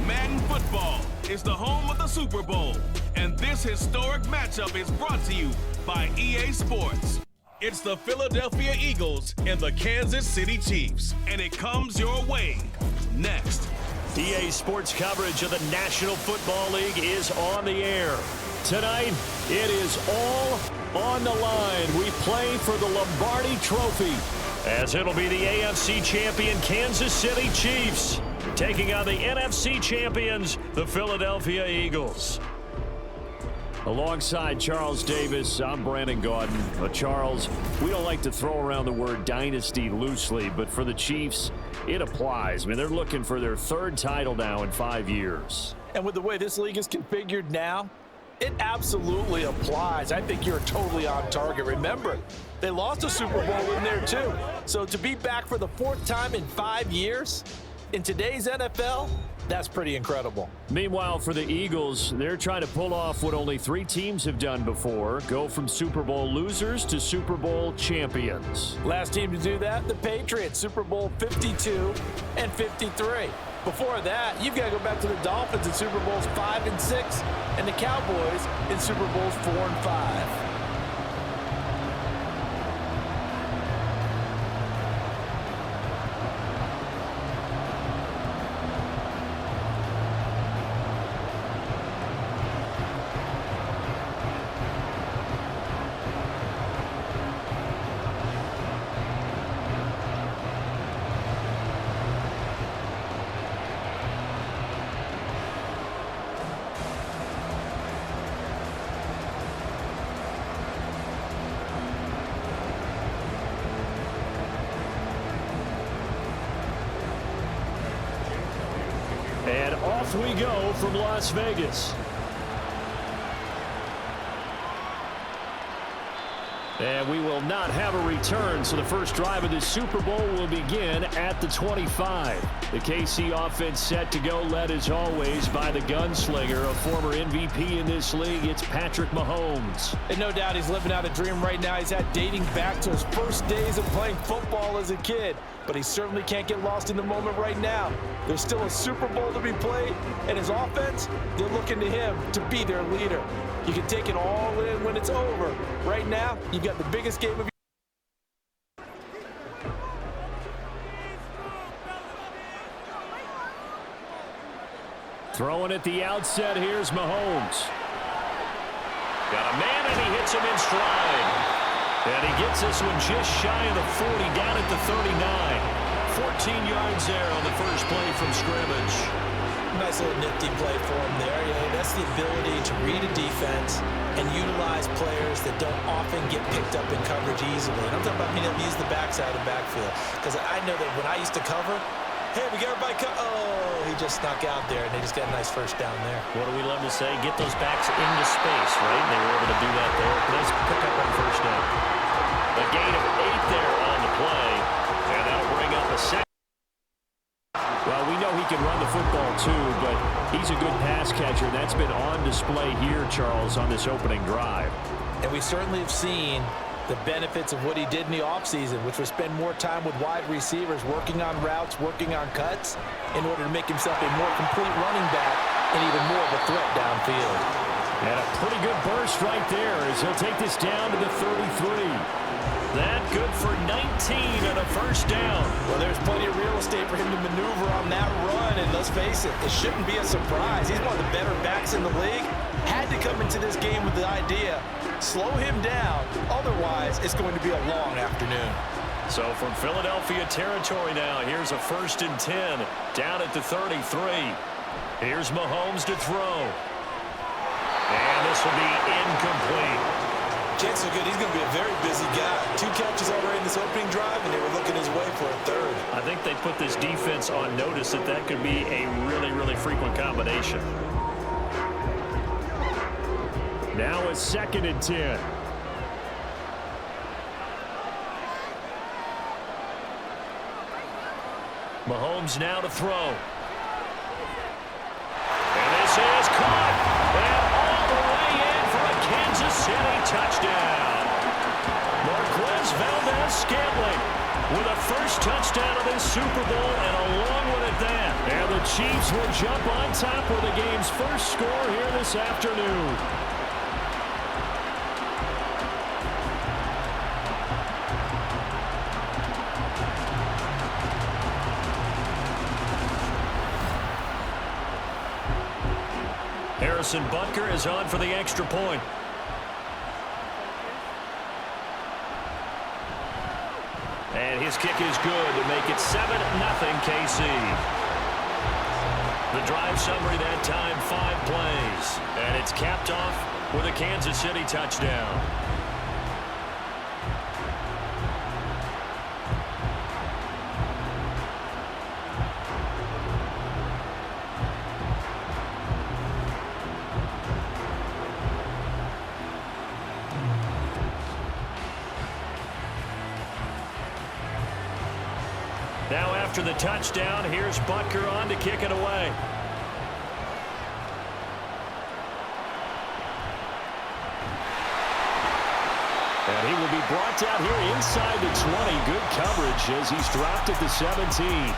Madden football is the home of the Super Bowl, and this historic matchup is brought to you by EA Sports. It's the Philadelphia Eagles and the Kansas City Chiefs, and it comes your way next. EA Sports coverage of the National Football League is on the air. Tonight, it is all on the line. We play for the Lombardi Trophy, as it'll be the AFC champion Kansas City Chiefs taking on the NFC champions, the Philadelphia Eagles. Alongside Charles Davis, I'm Brandon Gaudin. Charles, we don't like to throw around the word dynasty loosely, but for the Chiefs, it applies. I mean, they're looking for their third title now in 5 years. And with the way this league is configured now, it absolutely applies. I think you're totally on target. Remember, they lost a Super Bowl in there too. So to be back for the fourth time in 5 years, in today's NFL, that's pretty incredible. Meanwhile, for the Eagles, they're trying to pull off what only 3 teams have done before, go from Super Bowl losers to Super Bowl champions. Last team to do that, the Patriots, Super Bowl 52 and 53. Before that, you've got to go back to the Dolphins in Super Bowls 5 and 6, and the Cowboys in Super Bowls 4 and 5. And off we go from Las Vegas. And we will not have a return, so the first drive of the Super Bowl will begin at the 25. The KC offense set to go, led as always by the gunslinger, a former MVP in this league. It's Patrick Mahomes. And no doubt he's living out a dream right now. He's had dating back to his first days of playing football as a kid. But he certainly can't get lost in the moment right now. There's still a Super Bowl to be played, and his offense, they're looking to him to be their leader. You can take it all in when it's over. Right now, you've got the biggest game of your Throwing at the outset, here's Mahomes. Got a man, and he hits him in stride. And he gets this one just shy of the 40, down at the 39. 14 yards there on the first play from scrimmage. Nice little nifty play for him there. You know, that's the ability to read a defense and utilize players that don't often get picked up in coverage easily. And I'm talking about being able to use the backside of the backfield. Because I know that when I used to cover, hey, we got everybody oh, he just snuck out there, and they just got a nice first down there. What do we love to say? Get those backs into space, right? And they were able to do that there. Nice pickup on first down. A gain of 8 there on the play, and that'll bring up a second. Well, we know he can run the football too, but he's a good pass catcher. That's been on display here, Charles, on this opening drive. And we certainly have seen the benefits of what he did in the offseason, which was spend more time with wide receivers, working on routes, working on cuts, in order to make himself a more complete running back and even more of a threat downfield. And a pretty good burst right there as he'll take this down to the 33. That good for 19 and a first down. Well, there's plenty of real estate for him to maneuver on that run, and let's face it, it shouldn't be a surprise. He's one of the better backs in the league. Had to come into this game with the idea Slow him down. Otherwise, it's going to be a long afternoon. So from Philadelphia territory now, here's a 1st and 10 down at the 33. Here's Mahomes to throw. And this will be incomplete. Chances are good he's going to be a very busy guy. 2 catches already in this opening drive, and they were looking his way for a 3rd. I think they put this defense on notice that that could be a really, really frequent combination. Now it's 2nd and 10. Mahomes now to throw. And this is caught. And all the way in for a Kansas City touchdown. Marquez Valdez-Scantling with a first touchdown of this Super Bowl and a long one at that. And the Chiefs will jump on top with the game's first score here this afternoon. Harrison Butker is on for the extra point. And his kick is good to make it 7-0 KC. The drive summary that time, 5 plays. And it's capped off with a Kansas City touchdown. Now after the touchdown, here's Butker on to kick it away. And he will be brought down here inside the 20. Good coverage as he's dropped at the 17.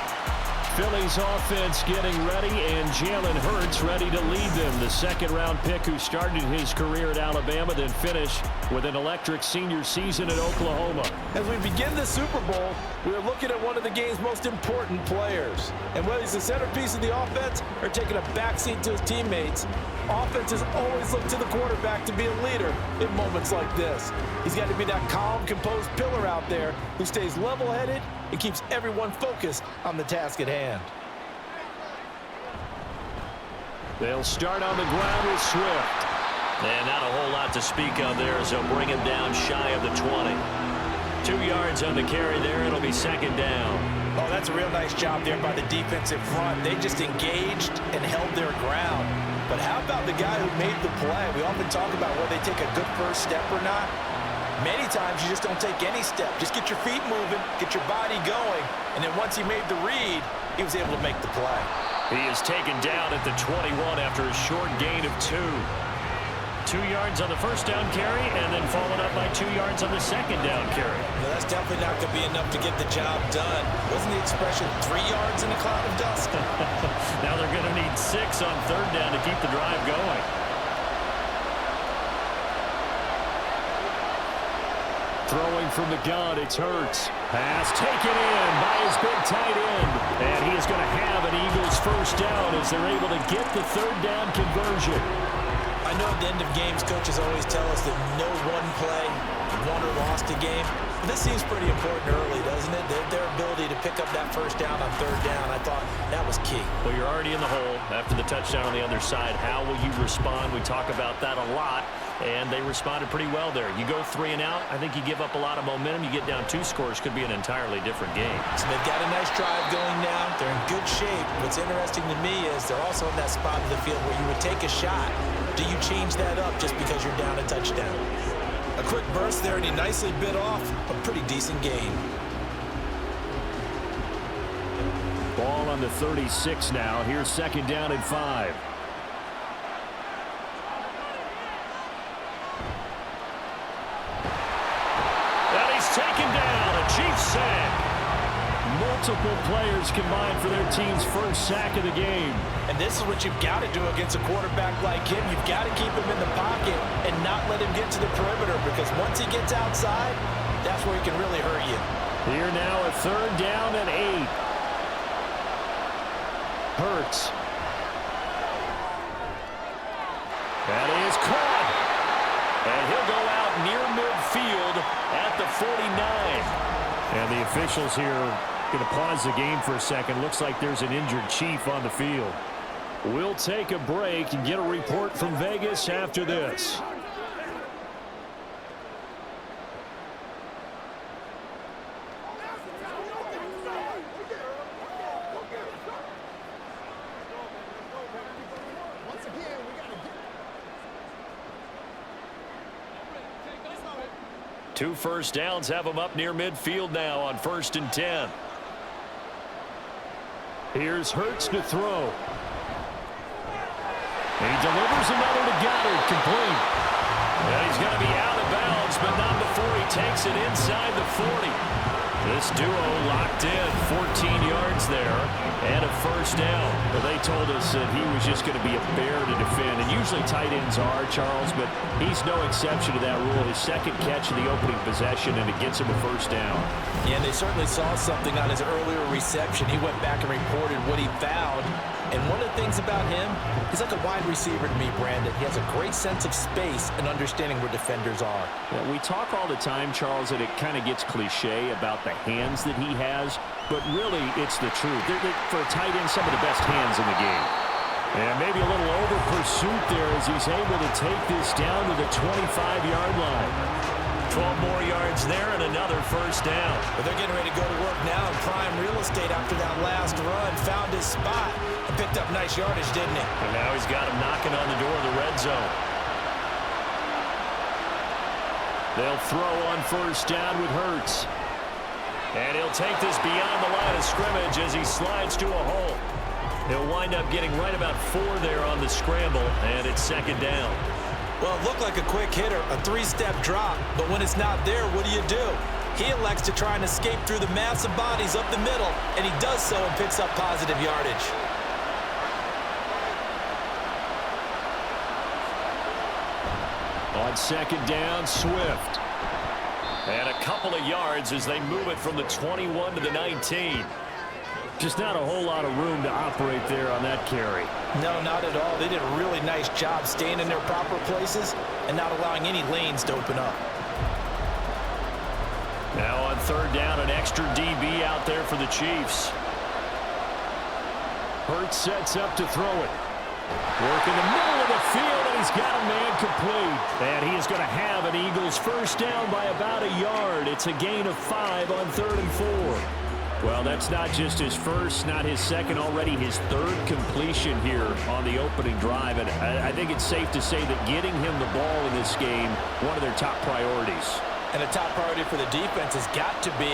Philly's offense getting ready, and Jalen Hurts ready to lead them. The 2nd-round pick who started his career at Alabama, then finished with an electric senior season at Oklahoma. As we begin the Super Bowl, we are looking at one of the game's most important players. And whether he's the centerpiece of the offense or taking a backseat to his teammates, offenses always look to the quarterback to be a leader in moments like this. He's got to be that calm, composed pillar out there who stays level-headed and keeps everyone focused on the task at hand. They'll start on the ground with Swift. And not a whole lot to speak of there as they'll bring him down shy of the 20. 2 yards on the carry there. It'll be 2nd down. Oh, that's a real nice job there by the defensive front. They just engaged and held their ground. But how about the guy who made the play? We often talk about whether they take a good first step or not. Many times you just don't take any step. Just get your feet moving, get your body going, and then once he made the read, he was able to make the play. He is taken down at the 21 after a short gain of 2. 2 yards on the first down carry, and then followed up by 2 yards on the second down carry. Well, that's definitely not going to be enough to get the job done. Wasn't the expression 3 yards in a cloud of dust? Now they're going to need 6 on third down to keep the drive going. Throwing from the gun, it's Hurts. Pass taken in by his big tight end. And he is going to have an Eagles first down as they're able to get the third down conversion. I know at the end of games, coaches always tell us that no one play won or lost a game. But this seems pretty important early, doesn't it? Their ability to pick up that first down on third down, I thought that was key. Well, you're already in the hole after the touchdown on the other side. How will you respond? We talk about that a lot, and they responded pretty well there. You go 3 and out, I think you give up a lot of momentum. You get down 2 scores, could be an entirely different game. So they've got a nice drive going now. They're in good shape. What's interesting to me is they're also in that spot of the field where you would take a shot. Do you change that up just because you're down a touchdown? A quick burst there, and he nicely bit off a pretty decent gain. Ball on the 36 now. Here's 2nd down and 5. And he's taken down. A Chiefs sack. Multiple players combined for their team's first sack of the game. And this is what you've got to do against a quarterback like him. You've got to keep him in the pocket and not let him get to the perimeter, because once he gets outside, that's where he can really hurt you. Here now a 3rd down and 8. Hurts. That is caught. And he'll go out at the 49. And the officials here going to pause the game for a second. Looks like there's an injured Chief on the field. We'll take a break and get a report from Vegas after this. Two first downs have them up near midfield now on 1st and 10. Here's Hurts to throw. And he delivers another to Goddard, complete. And he's going to be out of bounds, but not before he takes it inside the 40. This duo locked in, 14 yards there, and a first down. But they told us that he was just going to be a bear to defend. And usually tight ends are, Charles, but he's no exception to that rule. His second catch of the opening possession, and it gets him a first down. Yeah, and they certainly saw something on his earlier reception. He went back and reported what he found. And one of the things about him, he's like a wide receiver to me, Brandon. He has a great sense of space and understanding where defenders are. Yeah, we talk all the time, Charles, that it kind of gets cliche about the hands that he has, but really it's the truth. For a tight end, some of the best hands in the game. And maybe a little over pursuit there as he's able to take this down to the 25-yard line. 12 more yards there and another first down. But they're getting ready to go to work now in prime real estate after that last run. Found his spot and picked up nice yardage, didn't he? And now he's got him knocking on the door of the red zone. They'll throw on first down with Hurts. And he'll take this beyond the line of scrimmage as he slides to a hole. He'll wind up getting right about 4 there on the scramble, and it's second down. Well, it looked like a quick hitter, a 3-step drop, but when it's not there, what do? He elects to try and escape through the massive bodies up the middle, and he does so and picks up positive yardage. On second down, Swift. And a couple of yards as they move it from the 21 to the 19. Just not a whole lot of room to operate there on that carry. No, not at all. They did a really nice job staying in their proper places and not allowing any lanes to open up. Now on third down, an extra DB out there for the Chiefs. Hurts sets up to throw it. Work in the middle of the field, and he's got a man complete. And he is going to have an Eagles first down by about a yard. It's a gain of 5 on 3rd and 4. Well, that's not just his first, not his second, already his 3rd completion here on the opening drive. And I think it's safe to say that getting him the ball in this game, one of their top priorities. And a top priority for the defense has got to be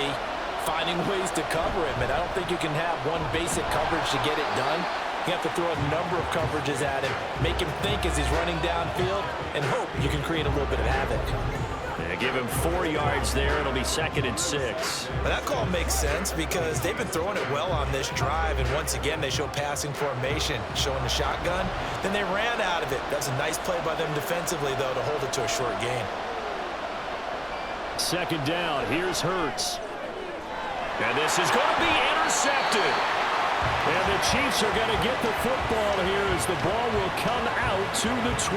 finding ways to cover him. And I don't think you can have one basic coverage to get it done. You have to throw a number of coverages at him, make him think as he's running downfield, and hope you can create a little bit of havoc. Yeah, give him 4 yards there. It'll be 2nd and 6. But that call makes sense because they've been throwing it well on this drive, and once again they show passing formation, showing the shotgun. Then they ran out of it. That was a nice play by them defensively, though, to hold it to a short gain. Second down. Here's Hurts. And this is going to be intercepted. And the Chiefs are going to get the football here as the ball will come out to the 20.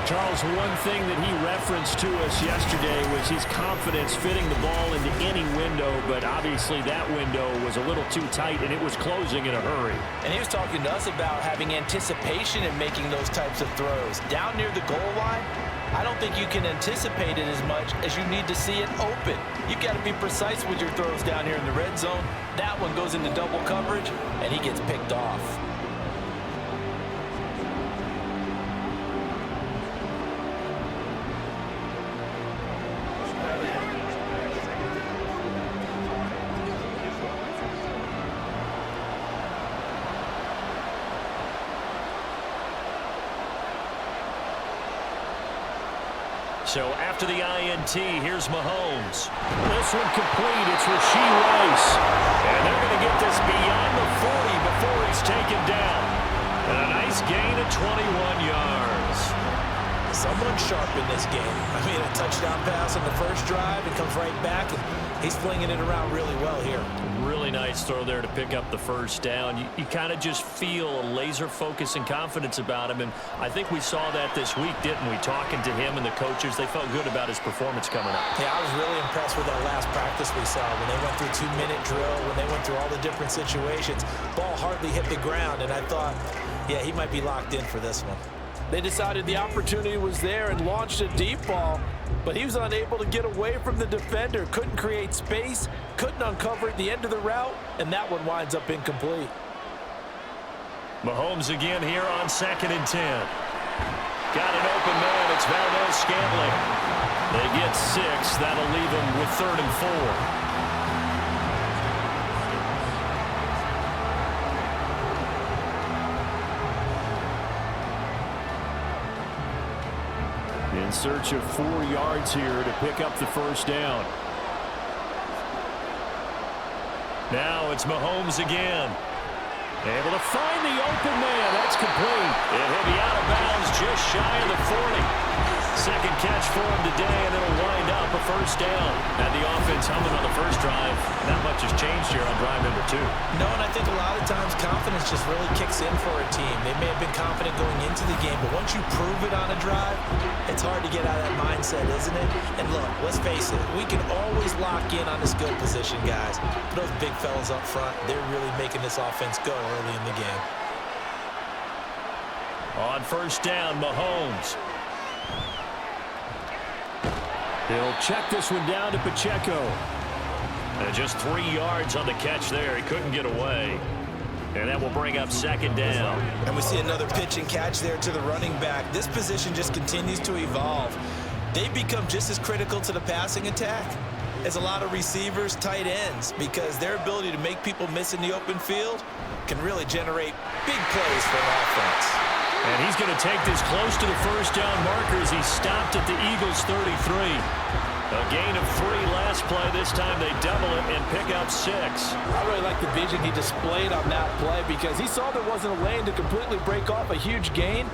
Charles, one thing that he referenced to us yesterday was his confidence fitting the ball into any window, but obviously that window was a little too tight and it was closing in a hurry. And he was talking to us about having anticipation in making those types of throws. Down near the goal line, I don't think you can anticipate it as much as you need to see it open. You've got to be precise with your throws down here in the red zone. That one goes into double coverage, and he gets picked off. So after the INT, here's Mahomes. This one complete. It's Rashee Rice. And they're going to get this beyond the 40 before he's taken down. And a nice gain of 21 yards. Someone sharp in this game. I mean, a touchdown pass on the first drive. It comes right back and He's flinging it around really well here. Really nice throw there to pick up the first down. You kind of just feel a laser focus and confidence about him, and I think we saw that this week, didn't we? Talking to him and the coaches, they felt good about his performance coming up. Yeah, I was really impressed with that last practice we saw when they went through 2-minute drill, when they went through all the different situations. Ball hardly hit the ground, and I thought, yeah, he might be locked in for this one. They decided the opportunity was there and launched a deep ball, but he was unable to get away from the defender, couldn't create space, couldn't uncover at the end of the route, and that one winds up incomplete. Mahomes again here on 2nd and 10. Got an open man. It's Valdez-Scantling. They get 6. That'll leave them with 3rd and 4. In search of 4 yards here to pick up the first down. Now it's Mahomes again. Able to find the open man. That's complete. And he'll be out of bounds just shy of the 40. Second catch for him today, and it'll wind up a first down. Had the offense humming on the first drive. Not much has changed here on drive number 2. No, and I think a lot of times confidence just really kicks in for a team. They may have been confident going into the game, but once you prove it on a drive, it's hard to get out of that mindset, isn't it? And look, let's face it, we can always lock in on the skill position, guys. But those big fellas up front, they're really making this offense go early in the game. On first down, Mahomes. He'll check this one down to Pacheco. And just 3 yards on the catch there. He couldn't get away. And that will bring up 2nd down. And we see another pitch and catch there to the running back. This position just continues to evolve. They become just as critical to the passing attack as a lot of receivers, tight ends, because their ability to make people miss in the open field can really generate big plays for an offense. And he's going to take this close to the first down marker as he stopped at the Eagles' 33. A gain of 3 last play. This time they double it and pick up 6. I really like the vision he displayed on that play because he saw there wasn't a lane to completely break off a huge gain.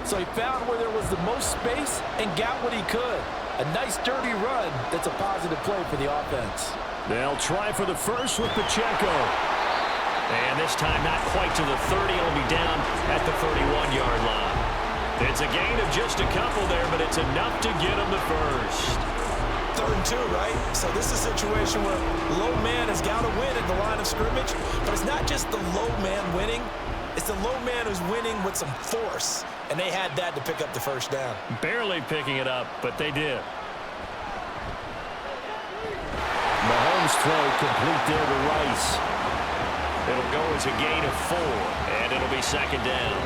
So he found where there was the most space and got what he could. A nice dirty run that's a positive play for the offense. They'll try for the first with Pacheco. And this time not quite to the 30. It'll be down at the 31-yard line. It's a gain of just a couple there, but it's enough to get him the first. 3rd and 2, right? So this is a situation where low man has got to win at the line of scrimmage, but it's not just the low man winning. It's the low man who's winning with some force, and they had that to pick up the first down. Barely picking it up, but they did. Mahomes' throw complete there to Rice. It'll go as a gain of 4, and it'll be 2nd down.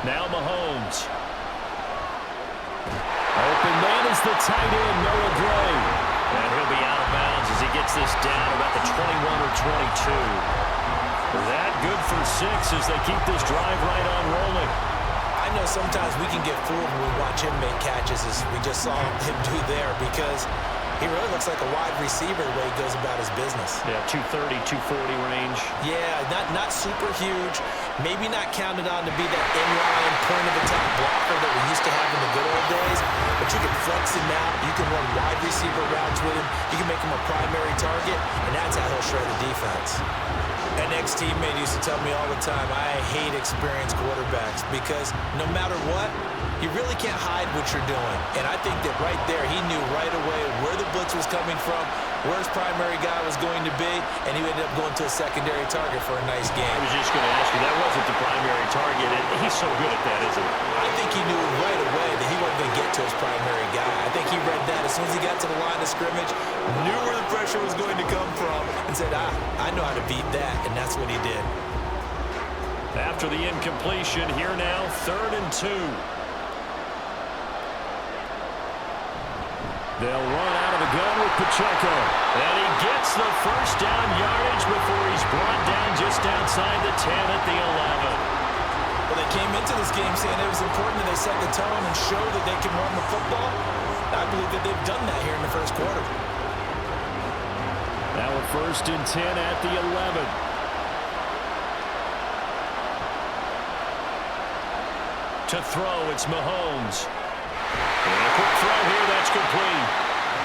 Now Mahomes. Open man is the tight end, Noah Gray. And he'll be out of bounds as he gets this down about the 21 or 22. That good for 6 as they keep this drive right on rolling. I know sometimes we can get fooled when we watch him make catches as we just saw him do there because he really looks like a wide receiver the way he goes about his business. Yeah, 230, 240 range. Yeah, not super huge. Maybe not counted on to be that inline point-of-attack blocker that we used to have in the good old days. But you can flex him out. You can run wide receiver routes with him. You can make him a primary target, and that's how he'll shred the defense. An ex-teammate used to tell me all the time, I hate experienced quarterbacks because no matter what, you really can't hide what you're doing. And I think that right there, he knew right away where the blitz was coming from, where his primary guy was going to be, and he ended up going to a secondary target for a nice game. I was just going to ask you, that wasn't the primary target, and he's so good at that, isn't he? I think he knew right away that he wasn't going to get to his primary guy. I think he read that as soon as he got to the line of scrimmage, knew where the pressure was going to come from, and said, I know how to beat that, and that's what he did. After the incompletion, here now, 3rd and 2. They'll run out of the gun with Pacheco. And he gets the first down yardage before he's brought down just outside the 10 at the 11. Well, they came into this game saying it was important that they set the tone and show that they can run the football. I believe that they've done that here in the first quarter. Now we're 1st and 10 at the 11. To throw, it's Mahomes. And a quick throw here, that's complete.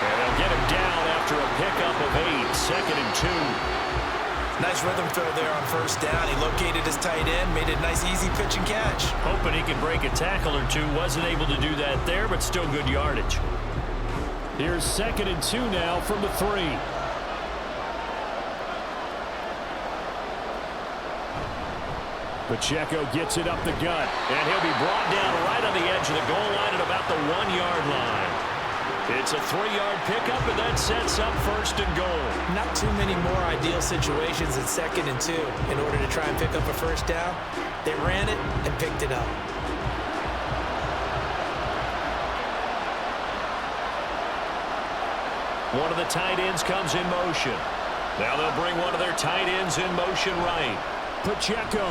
And they'll get him down after a pickup of 8, 2nd and 2. Nice rhythm throw there on 1st down. He located his tight end, made a nice easy pitch and catch. Hoping he could break a tackle or two. Wasn't able to do that there, but still good yardage. Here's 2nd and 2 now from the 3. Pacheco gets it up the gut, and he'll be brought down right on the edge of the goal line at about the 1-yard line. It's a 3-yard pickup, and that sets up 1st and goal. Not too many more ideal situations at 2nd and 2 in order to try and pick up a 1st down. They ran it and picked it up. One of the tight ends comes in motion. Now they'll bring one of their tight ends in motion right. Pacheco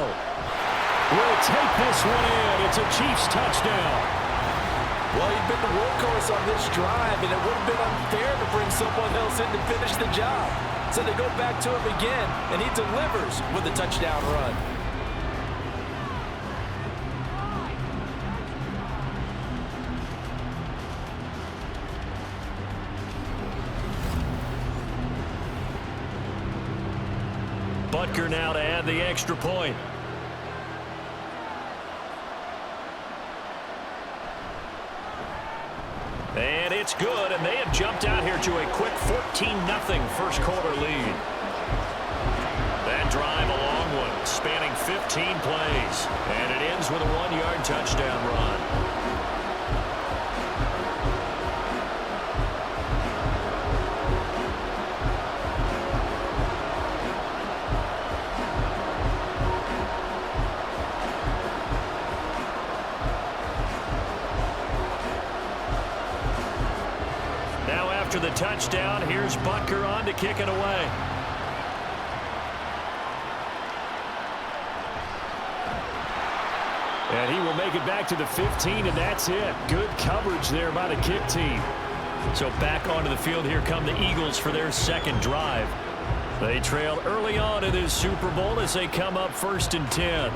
will take this one in. It's a Chiefs touchdown. Well, he'd been the workhorse on this drive, and it would have been unfair to bring someone else in to finish the job. So they go back to him again, and he delivers with a touchdown run. Butker now to add the extra point. And it's good, and they have jumped out here to a quick 14-0 first quarter lead. That drive, a long one, spanning 15 plays, and it ends with a 1-yard touchdown run. After the touchdown, here's Butker on to kick it away. And he will make it back to the 15, and that's it. Good coverage there by the kick team. So back onto the field, here come the Eagles for their 2nd drive. They trailed early on in this Super Bowl as they come up 1st and 10.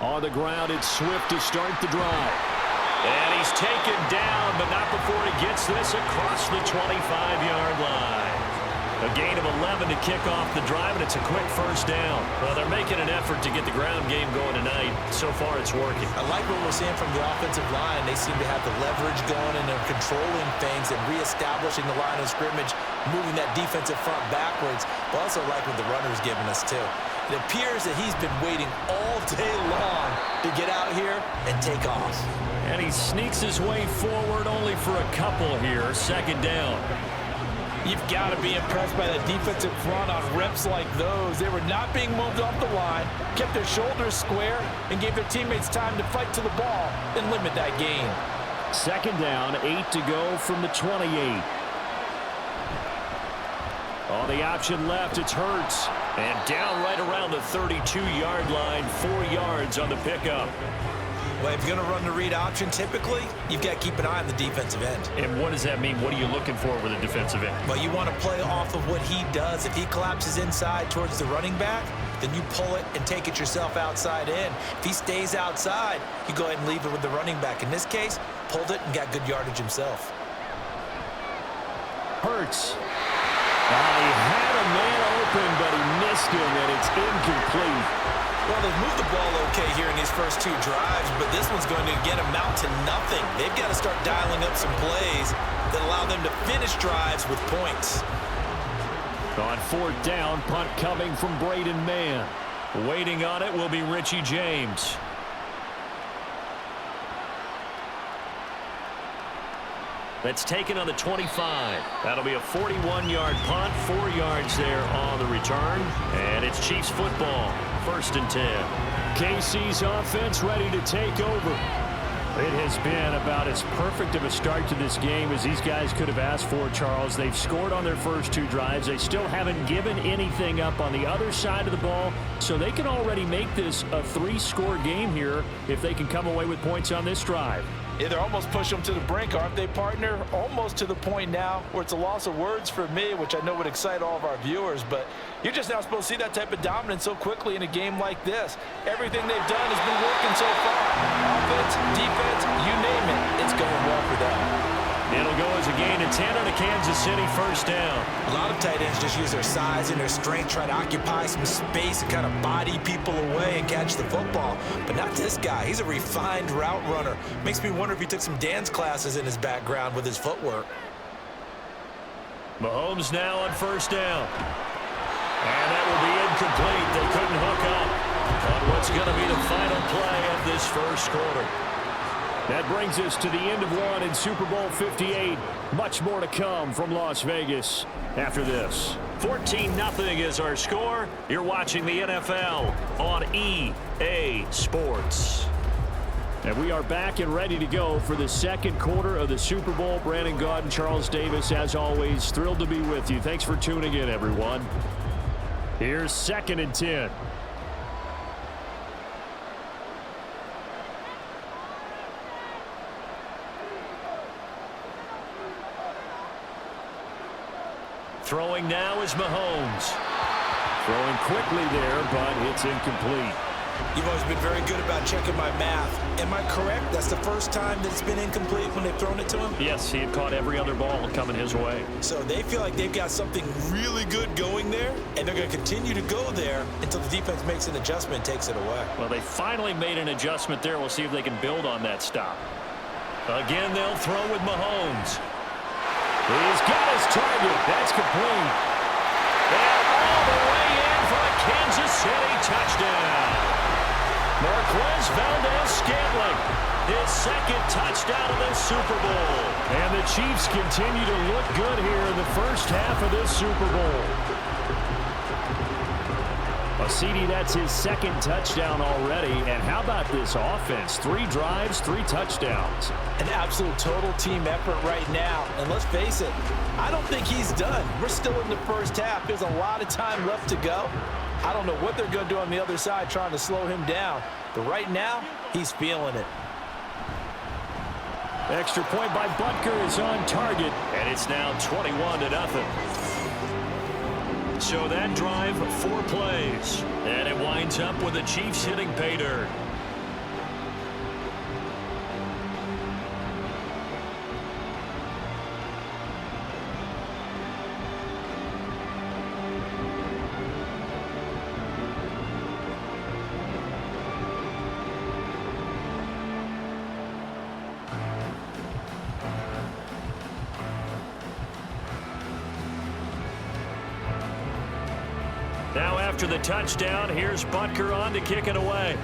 On the ground, it's Swift to start the drive. And he's taken down, but not before he gets this across the 25-yard line. A gain of 11 to kick off the drive, and it's a quick 1st down. Well, they're making an effort to get the ground game going tonight. So far, it's working. I like what we're seeing from the offensive line. They seem to have the leverage going, and they're controlling things and reestablishing the line of scrimmage, moving that defensive front backwards. But also like what the runner's giving us, too. It appears that he's been waiting all day long to get out here and take off. And he sneaks his way forward only for a couple here. 2nd down. You've got to be impressed by the defensive front on reps like those. They were not being moved off the line, kept their shoulders square, and gave their teammates time to fight to the ball and limit that gain. 2nd down, 8 to go from the 28. On the option left, it's Hurts. And down right around the 32-yard line, 4 yards on the pickup. Well, if you're going to run the read option, typically, you've got to keep an eye on the defensive end. And what does that mean? What are you looking for with a defensive end? Well, you want to play off of what he does. If he collapses inside towards the running back, then you pull it and take it yourself outside in. If he stays outside, you go ahead and leave it with the running back. In this case, pulled it and got good yardage himself. Hurts. He had a man open, but he missed him, and it's incomplete. Well, they've moved the ball okay here in these first 2 drives, but this one's going to, again, amount to nothing. They've got to start dialing up some plays that allow them to finish drives with points. On 4th down, punt coming from Braden Mann. Waiting on it will be Richie James. That's taken on the 25. That'll be a 41-yard punt, 4 yards there on the return. And it's Chiefs football, 1st and 10. KC's offense ready to take over. It has been about as perfect of a start to this game as these guys could have asked for, Charles. They've scored on their first 2 drives. They still haven't given anything up on the other side of the ball, so they can already make this a 3-score game here if they can come away with points on this drive. Yeah, they're almost pushing them to the brink, aren't they, partner? Almost to the point now where it's a loss of words for me, which I know would excite all of our viewers, but you're just now supposed to see that type of dominance so quickly in a game like this. Everything they've done has been working so far. Offense, defense, you name it, it's going well for them. It'll go as a gain of 10 on a Kansas City first down. A lot of tight ends just use their size and their strength, try to occupy some space and kind of body people away and catch the football. But not this guy. He's a refined route runner. Makes me wonder if he took some dance classes in his background with his footwork. Mahomes now on first down. And that will be incomplete. They couldn't hook up on what's going to be the final play of this first quarter. That brings us to the end of one in Super Bowl 58. Much more to come from Las Vegas after this. 14-0 is our score. You're watching the NFL on EA Sports. And we are back and ready to go for the second quarter of the Super Bowl. Brandon Gaudin, Charles Davis, as always, thrilled to be with you. Thanks for tuning in, everyone. Here's 2nd and 10. Throwing now is Mahomes. Throwing quickly there, but it's incomplete. You've always been very good about checking my math. Am I correct? That's the first time that it's been incomplete when they've thrown it to him? Yes, he had caught every other ball coming his way. So they feel like they've got something really good going there, and they're going to continue to go there until the defense makes an adjustment and takes it away. Well, they finally made an adjustment there. We'll see if they can build on that stop. Again, they'll throw with Mahomes. He's got his target. That's complete. And all the way in for a Kansas City touchdown. Marquez Valdez-Scantling, his 2nd touchdown of the Super Bowl. And the Chiefs continue to look good here in the first half of this Super Bowl. CD, that's his 2nd touchdown already. And how about this offense? 3 drives, 3 touchdowns. An absolute total team effort right now. And let's face it, I don't think he's done. We're still in the first half. There's a lot of time left to go. I don't know what they're going to do on the other side trying to slow him down. But right now, he's feeling it. Extra point by Butker is on target. And it's now 21-0. So that drive, 4 plays. And it winds up with the Chiefs hitting pay dirt. Now after the touchdown, here's Butker on to kick it away.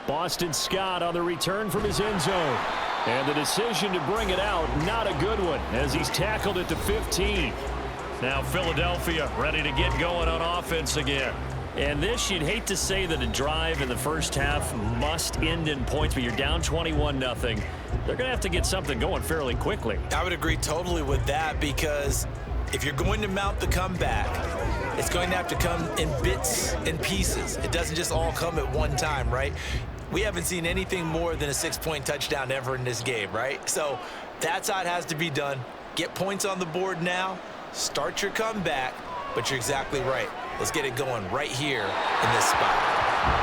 Boston Scott on the return from his end zone. And the decision to bring it out, not a good one, as he's tackled at the 15. Now Philadelphia ready to get going on offense again. And this, you'd hate to say that a drive in the first half must end in points, but you're down 21-0. They're going to have to get something going fairly quickly. I would agree totally with that, because if you're going to mount the comeback, it's going to have to come in bits and pieces. It doesn't just all come at one time, right? We haven't seen anything more than a 6-point touchdown ever in this game, right? So that's how it has to be done. Get points on the board now, start your comeback, but you're exactly right. Let's get it going right here in this spot.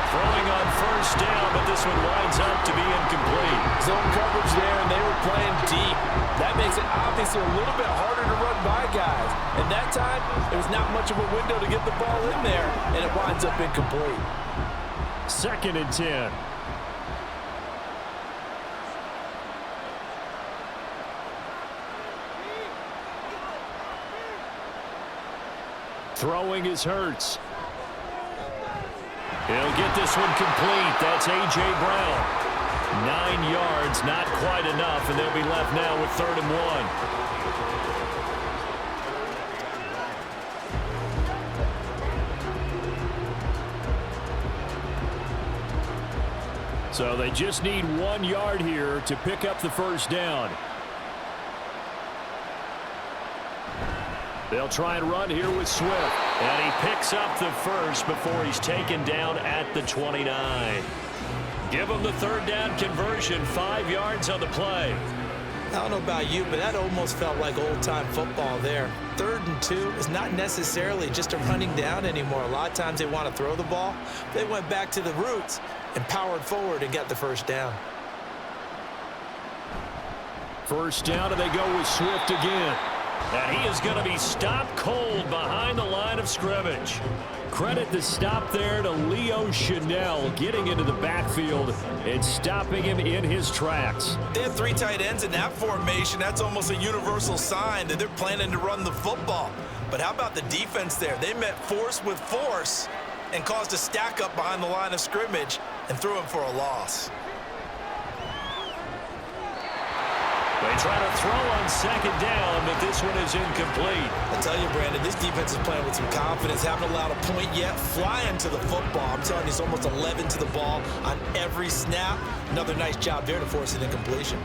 Throwing on first down, but this one winds up to be incomplete. Zone coverage there, and they were playing deep. That makes it obviously a little bit harder to run by guys. And that time, there was not much of a window to get the ball in there, and it winds up incomplete. 2nd and 10. Throwing is Hurts. He'll get this one complete. That's A.J. Brown. 9 yards, not quite enough, and they'll be left now with 3rd and 1. So they just need 1 yard here to pick up the first down. They'll try and run here with Swift. And he picks up the first before he's taken down at the 29. Give him the third down conversion, 5 yards on the play. I don't know about you, but that almost felt like old-time football there. 3rd and 2 is not necessarily just a running down anymore. A lot of times they want to throw the ball. They went back to the roots and powered forward and got the first down. First down, and they go with Swift again. And he is going to be stopped cold behind the line of scrimmage. Credit the stop there to Leo Chanel getting into the backfield and stopping him in his tracks. They have 3 tight ends in that formation. That's almost a universal sign that they're planning to run the football. But how about the defense there? They met force with force and caused a stack up behind the line of scrimmage and threw him for a loss. They try to throw on 2nd down, but this one is incomplete. I tell you, Brandon, this defense is playing with some confidence. Haven't allowed a point yet. Flying to the football. I'm telling you, it's almost 11 to the ball on every snap. Another nice job there to force an incompletion.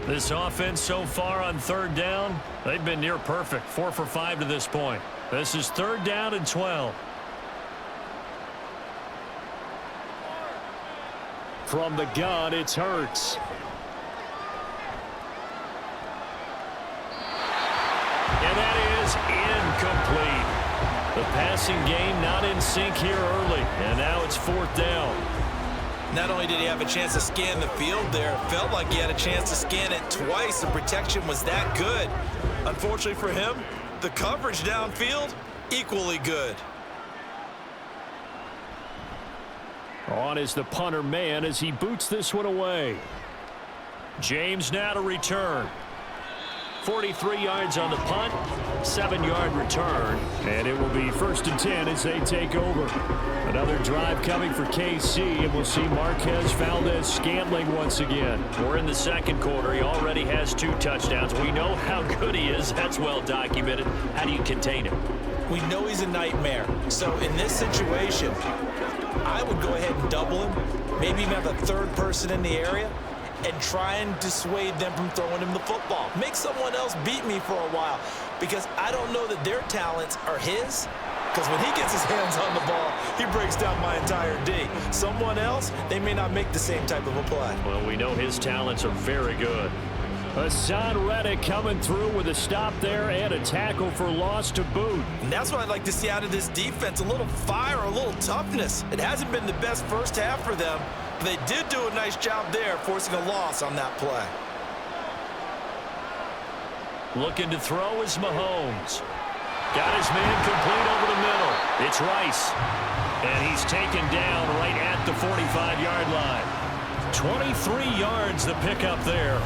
This offense so far on 3rd down, they've been near perfect. 4 for 5 to this point. This is 3rd down and 12. From the gun, it's Hurts. And that is incomplete. The passing game not in sync here early, and now it's 4th down. Not only did he have a chance to scan the field there, it felt like he had a chance to scan it twice. The protection was that good. Unfortunately for him, the coverage downfield, equally good. On is the punter man as he boots this one away. James now to return. 43 yards on the punt, 7-yard return, and it will be 1st and 10 as they take over. Another drive coming for KC, and we'll see Marquez Valdez-Scantling once again. We're in the 2nd quarter. He already has 2 touchdowns. We know how good he is. That's well documented. How do you contain him? We know he's a nightmare. So in this situation, I would go ahead and double him, maybe even have a 3rd person in the area, and try and dissuade them from throwing him the football. Make someone else beat me for a while, because I don't know that their talents are his, because when he gets his hands on the ball, he breaks down my entire D. Someone else, they may not make the same type of a play. Well, we know his talents are very good. Hassan Reddick coming through with a stop there and a tackle for loss to boot. And that's what I'd like to see out of this defense, a little fire, a little toughness. It hasn't been the best first half for them. They did do a nice job there, forcing a loss on that play. Looking to throw is Mahomes. Got his man complete over the middle. It's Rice. And he's taken down right at the 45-yard line. 23 yards the pickup there.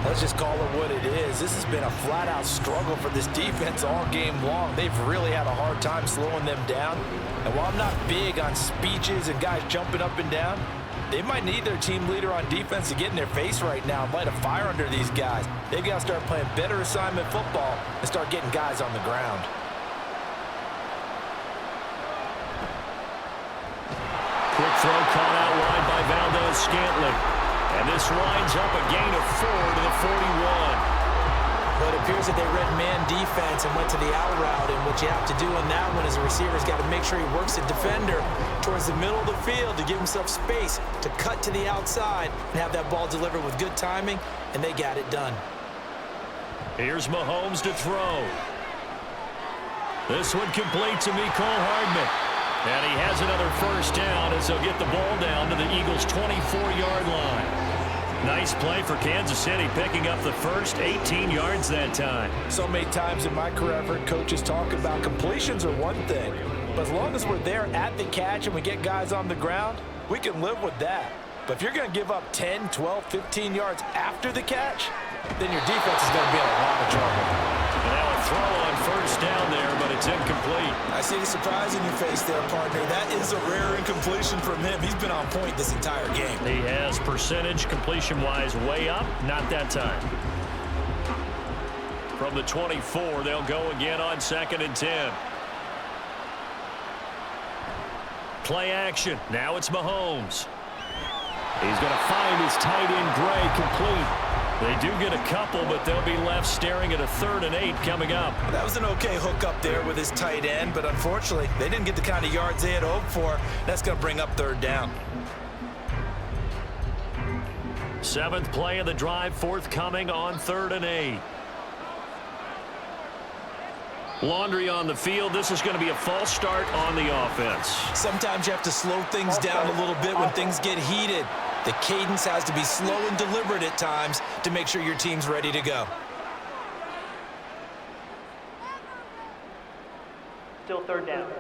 Let's just call it what it is. This has been a flat-out struggle for this defense all game long. They've really had a hard time slowing them down. And while I'm not big on speeches and guys jumping up and down, they might need their team leader on defense to get in their face right now and light a fire under these guys. They've got to start playing better assignment football and start getting guys on the ground. Quick throw caught out wide by Valdez-Scantling. And this winds up a gain of 4 to the 41. But it appears that they read man defense and went to the out route, and what you have to do in that one is a receiver's got to make sure he works the defender towards the middle of the field to give himself space to cut to the outside and have that ball delivered with good timing, and they got it done. Here's Mahomes to throw. This one complete to Mecole Hardman. And he has another first down as they'll get the ball down to the Eagles' 24-yard line. Nice play for Kansas City, picking up the first 18 yards that time. So many times in my career, I've heard coaches talk about completions are one thing, but as long as we're there at the catch and we get guys on the ground, we can live with that. But if you're going to give up 10, 12, 15 yards after the catch, then your defense is going to be in a lot of trouble. And now a throw on first down there, but it's incomplete. I see the surprise in your face there, partner. That is a rare incompletion from him. He's been on point this entire game. He has percentage completion-wise way up, not that time. From the 24, they'll go again on 2nd and 10. Play action. Now it's Mahomes. He's going to find his tight end, Gray, complete. They do get a couple, but they'll be left staring at a 3rd and 8 coming up. That was an okay hook up there with his tight end, but unfortunately, they didn't get the kind of yards they had hoped for. That's going to bring up 3rd down. 7th play of the drive, forthcoming on 3rd and 8. Laundry on the field. This is going to be a false start on the offense. Sometimes you have to slow things down a little bit when things get heated. The cadence has to be slow and deliberate at times to make sure your team's ready to go. Still 3rd down.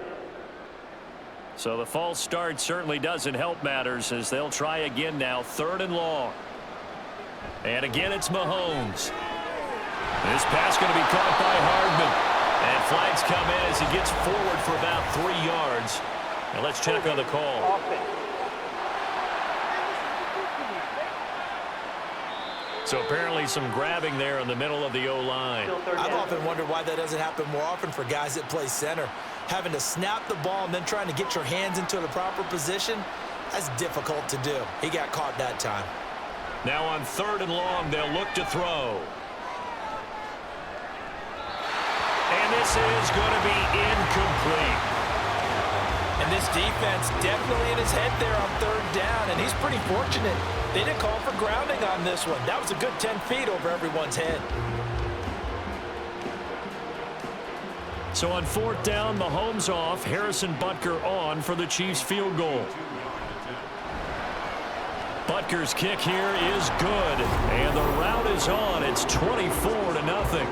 So the false start certainly doesn't help matters as they'll try again now. 3rd and long. And again, it's Mahomes. This pass going to be caught by Hardman. And flags come in as he gets forward for about 3 yards. Now let's check on the call. So apparently some grabbing there in the middle of the O-line. I've often wondered why that doesn't happen more often for guys that play center. Having to snap the ball and then trying to get your hands into the proper position, that's difficult to do. He got caught that time. Now on 3rd and long, they'll look to throw. And this is going to be incomplete. And this defense definitely in his head there on 3rd down, and he's pretty fortunate. They didn't call for grounding on this one. That was a good 10 feet over everyone's head. So on 4th down, Mahomes off, Harrison Butker on for the Chiefs field goal. Butker's kick here is good, and the route is on. It's 24-0.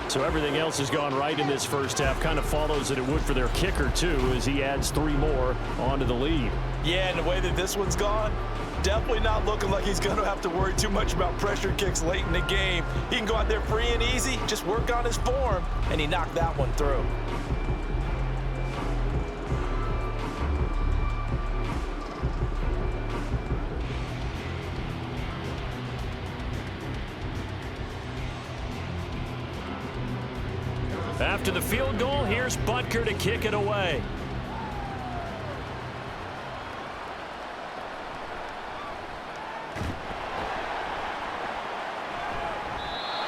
So everything else has gone right in this first half. Kind of follows that it would for their kicker, too, as he adds 3 more onto the lead. Yeah, and the way that this one's gone, definitely not looking like he's going to have to worry too much about pressure kicks late in the game. He can go out there free and easy, just work on his form, and he knocked that one through. After the field goal, here's Butker to kick it away.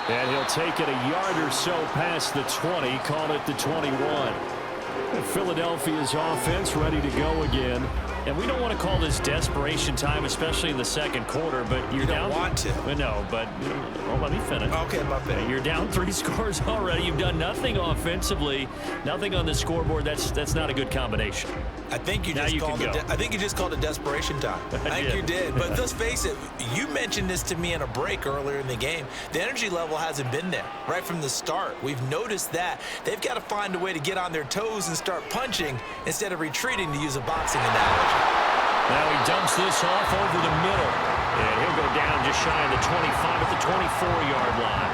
And he'll take it a yard or so past the 20, call it the 21. Philadelphia's offense ready to go again. And we don't want to call this desperation time, especially in the second quarter, but you're down. You don't want to. No, but well, let me finish. Okay, my bad. You're down 3 scores already. You've done nothing offensively, nothing on the scoreboard. That's not a good combination. I think you just called it desperation time. I think you did. But let's face it, you mentioned this to me in a break earlier in the game. The energy level hasn't been there right from the start. We've noticed that. They've got to find a way to get on their toes and start punching instead of retreating, to use a boxing analogy. Now he dumps this off over the middle. And he'll go down just shy of the 25 at the 24-yard line.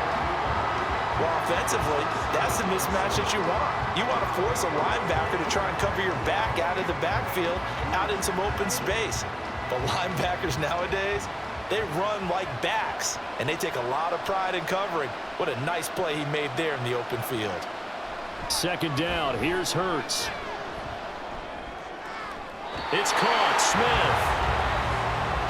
Well, offensively, that's the mismatch that you want. You want to force a linebacker to try and cover your back out of the backfield, out in some open space. But linebackers nowadays, they run like backs, and they take a lot of pride in covering. What a nice play he made there in the open field. 2nd down. Here's Hurts. It's caught. Smith.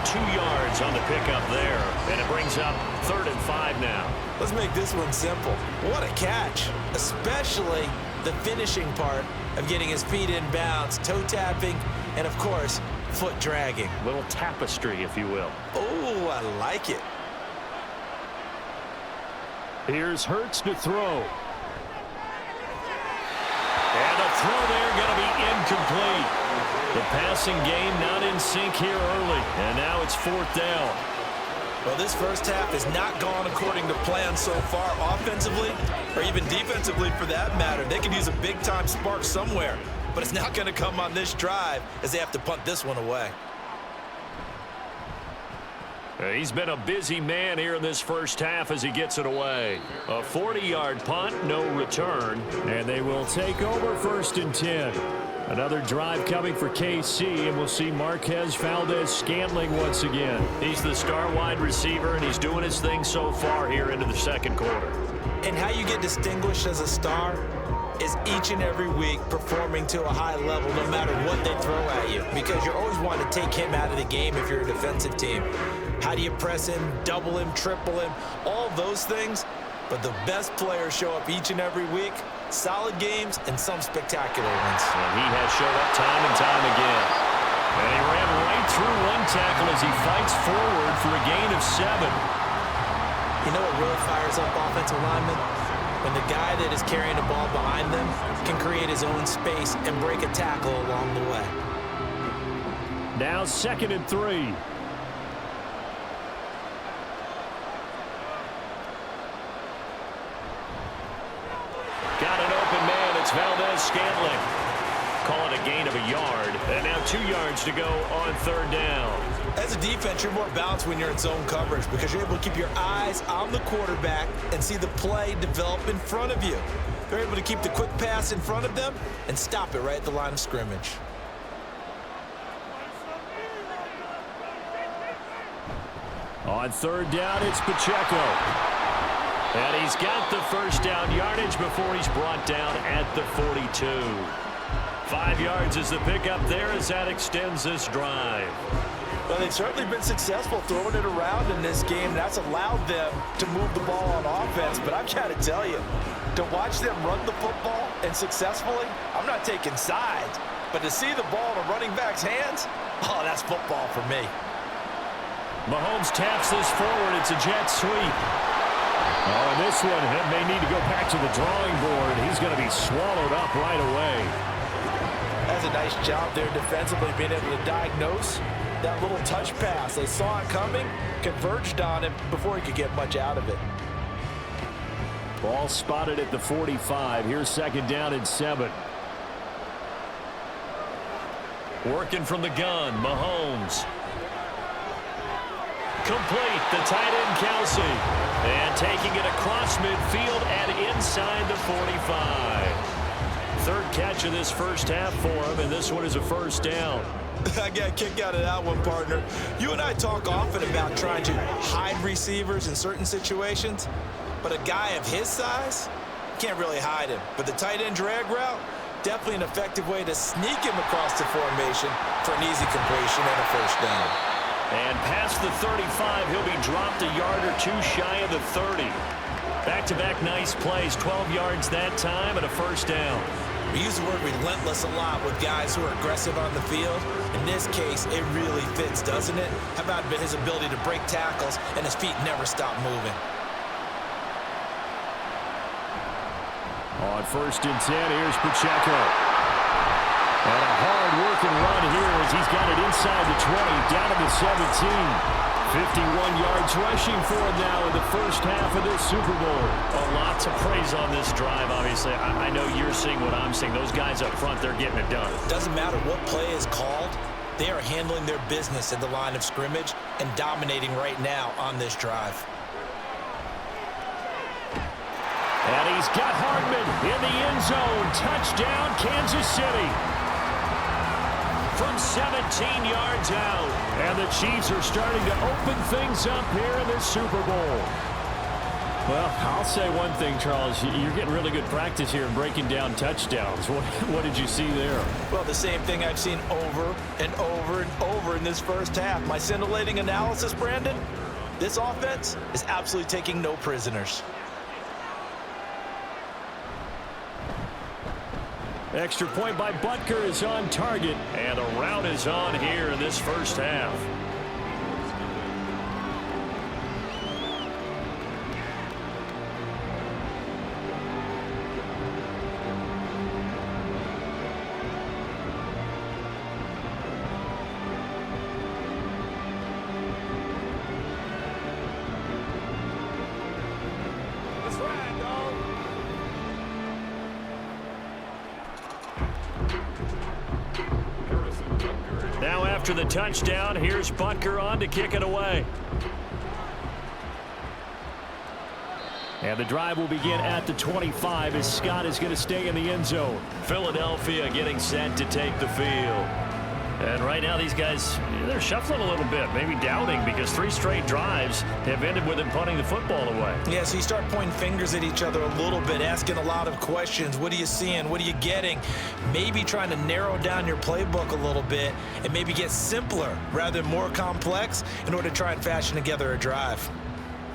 2 yards on the pickup there. And it brings up 3rd and 5 now. Let's make this one simple. What a catch, especially the finishing part of getting his feet in bounds, toe tapping, and of course, foot dragging. Little tapestry, if you will. Oh, I like it. Here's Hurts to throw. And the throw there going to be incomplete. The passing game not in sync here early. And now it's 4th down. Well, this first half has not gone according to plan so far offensively, or even defensively for that matter. They could use a big-time spark somewhere, but it's not going to come on this drive as they have to punt this one away. He's been a busy man here in this first half as he gets it away. A 40-yard punt, no return, and they will take over 1st and 10. Another drive coming for KC, and we'll see Marquez Valdez-Scantling once again. He's the star wide receiver, and he's doing his thing so far here into the second quarter. And how you get distinguished as a star is each and every week performing to a high level no matter what they throw at you, because you're always wanting to take him out of the game if you're a defensive team. How do you press him, double him, triple him, all those things? But the best players show up each and every week, solid games and some spectacular ones. And he has showed up time and time again. And he ran right through one tackle as he fights forward for a gain of 7. You know what really fires up offensive linemen? When the guy that is carrying the ball behind them can create his own space and break a tackle along the way. Now 2nd and 3. Got an open man. It's Valdez-Scantling. Call it a gain of a yard. And now 2 yards to go on 3rd down. As a defense, you're more balanced when you're in zone coverage because you're able to keep your eyes on the quarterback and see the play develop in front of you. They're able to keep the quick pass in front of them and stop it right at the line of scrimmage. On 3rd down, it's Pacheco. And he's got the first down yardage before he's brought down at the 42. 5 yards is the pickup there as that extends this drive. Well, they've certainly been successful throwing it around in this game. That's allowed them to move the ball on offense. But I've got to tell you, to watch them run the football and successfully, I'm not taking sides. But to see the ball in a running back's hands, oh, that's football for me. Mahomes taps this forward. It's a jet sweep. Oh, and this one may need to go back to the drawing board. He's going to be swallowed up right away. That's a nice job there defensively, being able to diagnose that little touch pass. They saw it coming, converged on him before he could get much out of it. Ball spotted at the 45. Here's 2nd down and 7. Working from the gun, Mahomes. Complete, the tight end Kelsey. And taking it across midfield and inside the 45. 3rd catch of this first half for him, and this one is a 1st down. I got a kick out of that one, partner. You and I talk often about trying to hide receivers in certain situations, but a guy of his size can't really hide him. But the tight end drag route, definitely an effective way to sneak him across the formation for an easy completion and a 1st down. And past the 35, he'll be dropped a yard or 2 shy of the 30. Back-to-back nice plays, 12 yards that time and a 1st down. We use the word relentless a lot with guys who are aggressive on the field. In this case, it really fits, doesn't it? How about his ability to break tackles and his feet never stop moving? On 1st and 10, here's Pacheco. And a hard-working run here as he's got it inside the 20, down to the 17. 51 yards rushing for him now in the first half of this Super Bowl. A lot to praise on this drive, obviously. I know you're seeing what I'm seeing. Those guys up front, they're getting it done. Doesn't matter what play is called. They are handling their business at the line of scrimmage and dominating right now on this drive. And he's got Hardman in the end zone. Touchdown, Kansas City. From 17 yards out. And the Chiefs are starting to open things up here in this Super Bowl. Well, I'll say one thing, Charles. You're getting really good practice here in breaking down touchdowns. What did you see there? Well, the same thing I've seen over and over and over in this first half. My scintillating analysis, Brandon, this offense is absolutely taking no prisoners. Extra point by Butker is on target, and the route is on here in this first half. Now after the touchdown, here's Butker on to kick it away. And the drive will begin at the 25 as Scott is going to stay in the end zone. Philadelphia getting set to take the field. And right now, these guys, they're shuffling a little bit, maybe doubting, because 3 straight drives have ended with them punting the football away. Yeah, so you start pointing fingers at each other a little bit, asking a lot of questions. What are you seeing? What are you getting? Maybe trying to narrow down your playbook a little bit and maybe get simpler rather than more complex in order to try and fashion together a drive.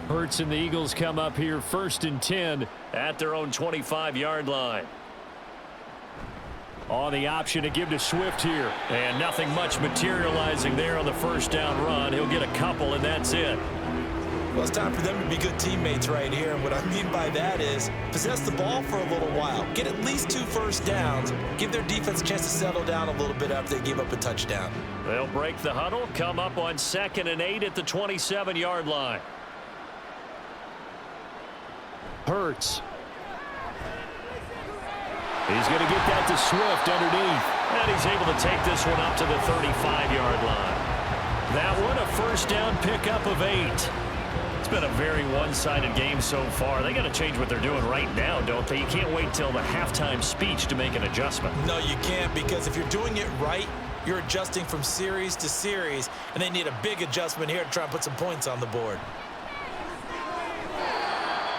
Hurts and the Eagles come up here 1st and 10 at their own 25-yard line. On the option to give to Swift here. And nothing much materializing there on the 1st down run. He'll get a couple, and that's it. Well, it's time for them to be good teammates right here. And what I mean by that is possess the ball for a little while. Get at least 2 first downs. Give their defense a chance to settle down a little bit after they give up a touchdown. They'll break the huddle, come up on 2nd and 8 at the 27-yard line. Hurts. He's going to get that to Swift underneath. And he's able to take this one up to the 35-yard line. That one, a 1st down pickup of 8. It's been a very one-sided game so far. They got to change what they're doing right now, don't they? You can't wait till the halftime speech to make an adjustment. No, you can't, because if you're doing it right, you're adjusting from series to series, and they need a big adjustment here to try and put some points on the board.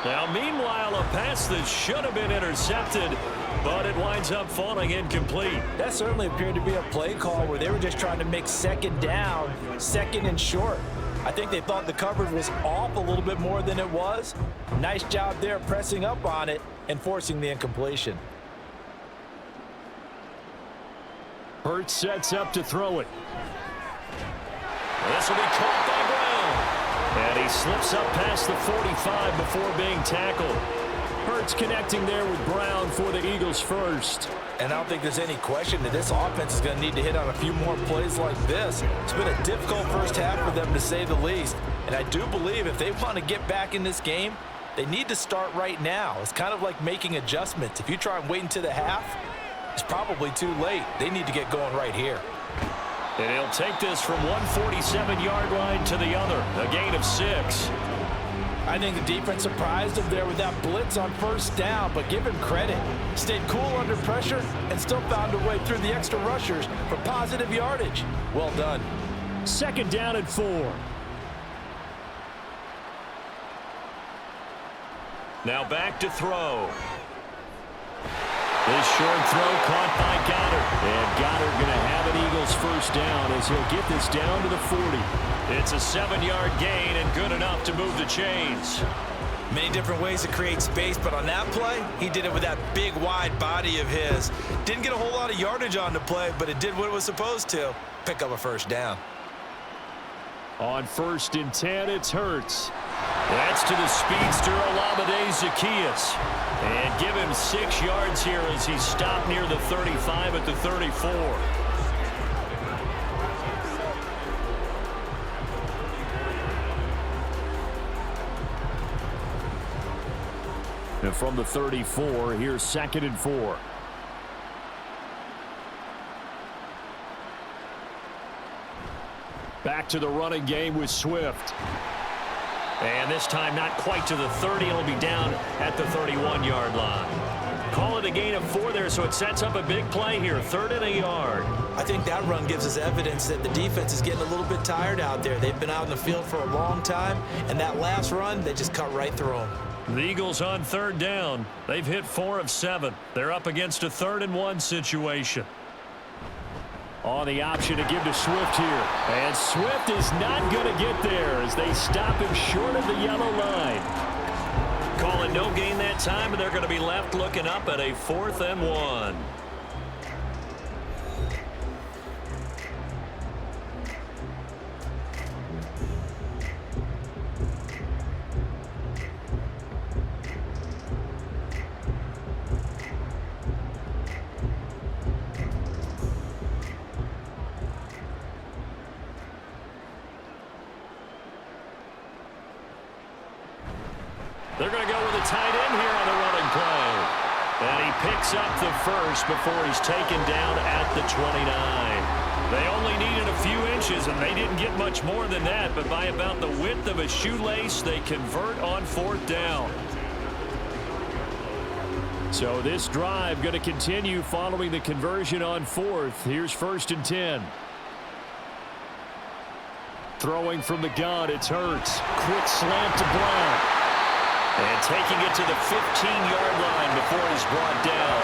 Now, meanwhile, a pass that should have been intercepted, but it winds up falling incomplete. That certainly appeared to be a play call where they were just trying to make 2nd down, 2nd and short. I think they thought the coverage was off a little bit more than it was. Nice job there pressing up on it and forcing the incompletion. Hurts sets up to throw it. This will be caught by Brown. And he slips up past the 45 before being tackled. Hurts connecting there with Brown for the Eagles first. And I don't think there's any question that this offense is going to need to hit on a few more plays like this. It's been a difficult first half for them, to say the least. And I do believe if they want to get back in this game, they need to start right now. It's kind of like making adjustments. If you try and wait until the half, it's probably too late. They need to get going right here. And he'll take this from one 47-yard line to the other, a gain of 6. I think the defense surprised him there with that blitz on 1st down, but give him credit. Stayed cool under pressure and still found a way through the extra rushers for positive yardage. Well done. 2nd down and 4. Now back to throw. This short throw caught by Goddard. And Goddard going to have an Eagles 1st down as he'll get this down to the 40. It's a 7-yard gain and good enough to move the chains. Many different ways to create space, but on that play, he did it with that big, wide body of his. Didn't get a whole lot of yardage on the play, but it did what it was supposed to. Pick up a 1st down. On 1st and 10, it's Hurts. That's to the speedster Olamide Zaccheaus. And give him 6 yards here as he stopped near the 35 at the 34. And from the 34, here's 2nd and 4. Back to the running game with Swift. And this time not quite to the 30. It'll be down at the 31-yard line. Call it a gain of 4 there, so it sets up a big play here. 3rd and a yard. I think that run gives us evidence that the defense is getting a little bit tired out there. They've been out in the field for a long time, and that last run, they just cut right through them. The Eagles on 3rd down. They've hit 4 of 7. They're up against a 3rd and 1 situation. On the option to give to Swift here. And Swift is not going to get there as they stop him short of the yellow line. Calling no gain that time, and they're going to be left looking up at a 4th and 1. They're going to go with a tight end here on the running play. And he picks up the 1st before he's taken down at the 29. They only needed a few inches, and they didn't get much more than that. But by about the width of a shoelace, they convert on 4th down. So this drive going to continue following the conversion on 4th. Here's 1st and 10. Throwing from the gun, it's Hurts. Quick slant to Brown. And taking it to the 15-yard line before he's brought down.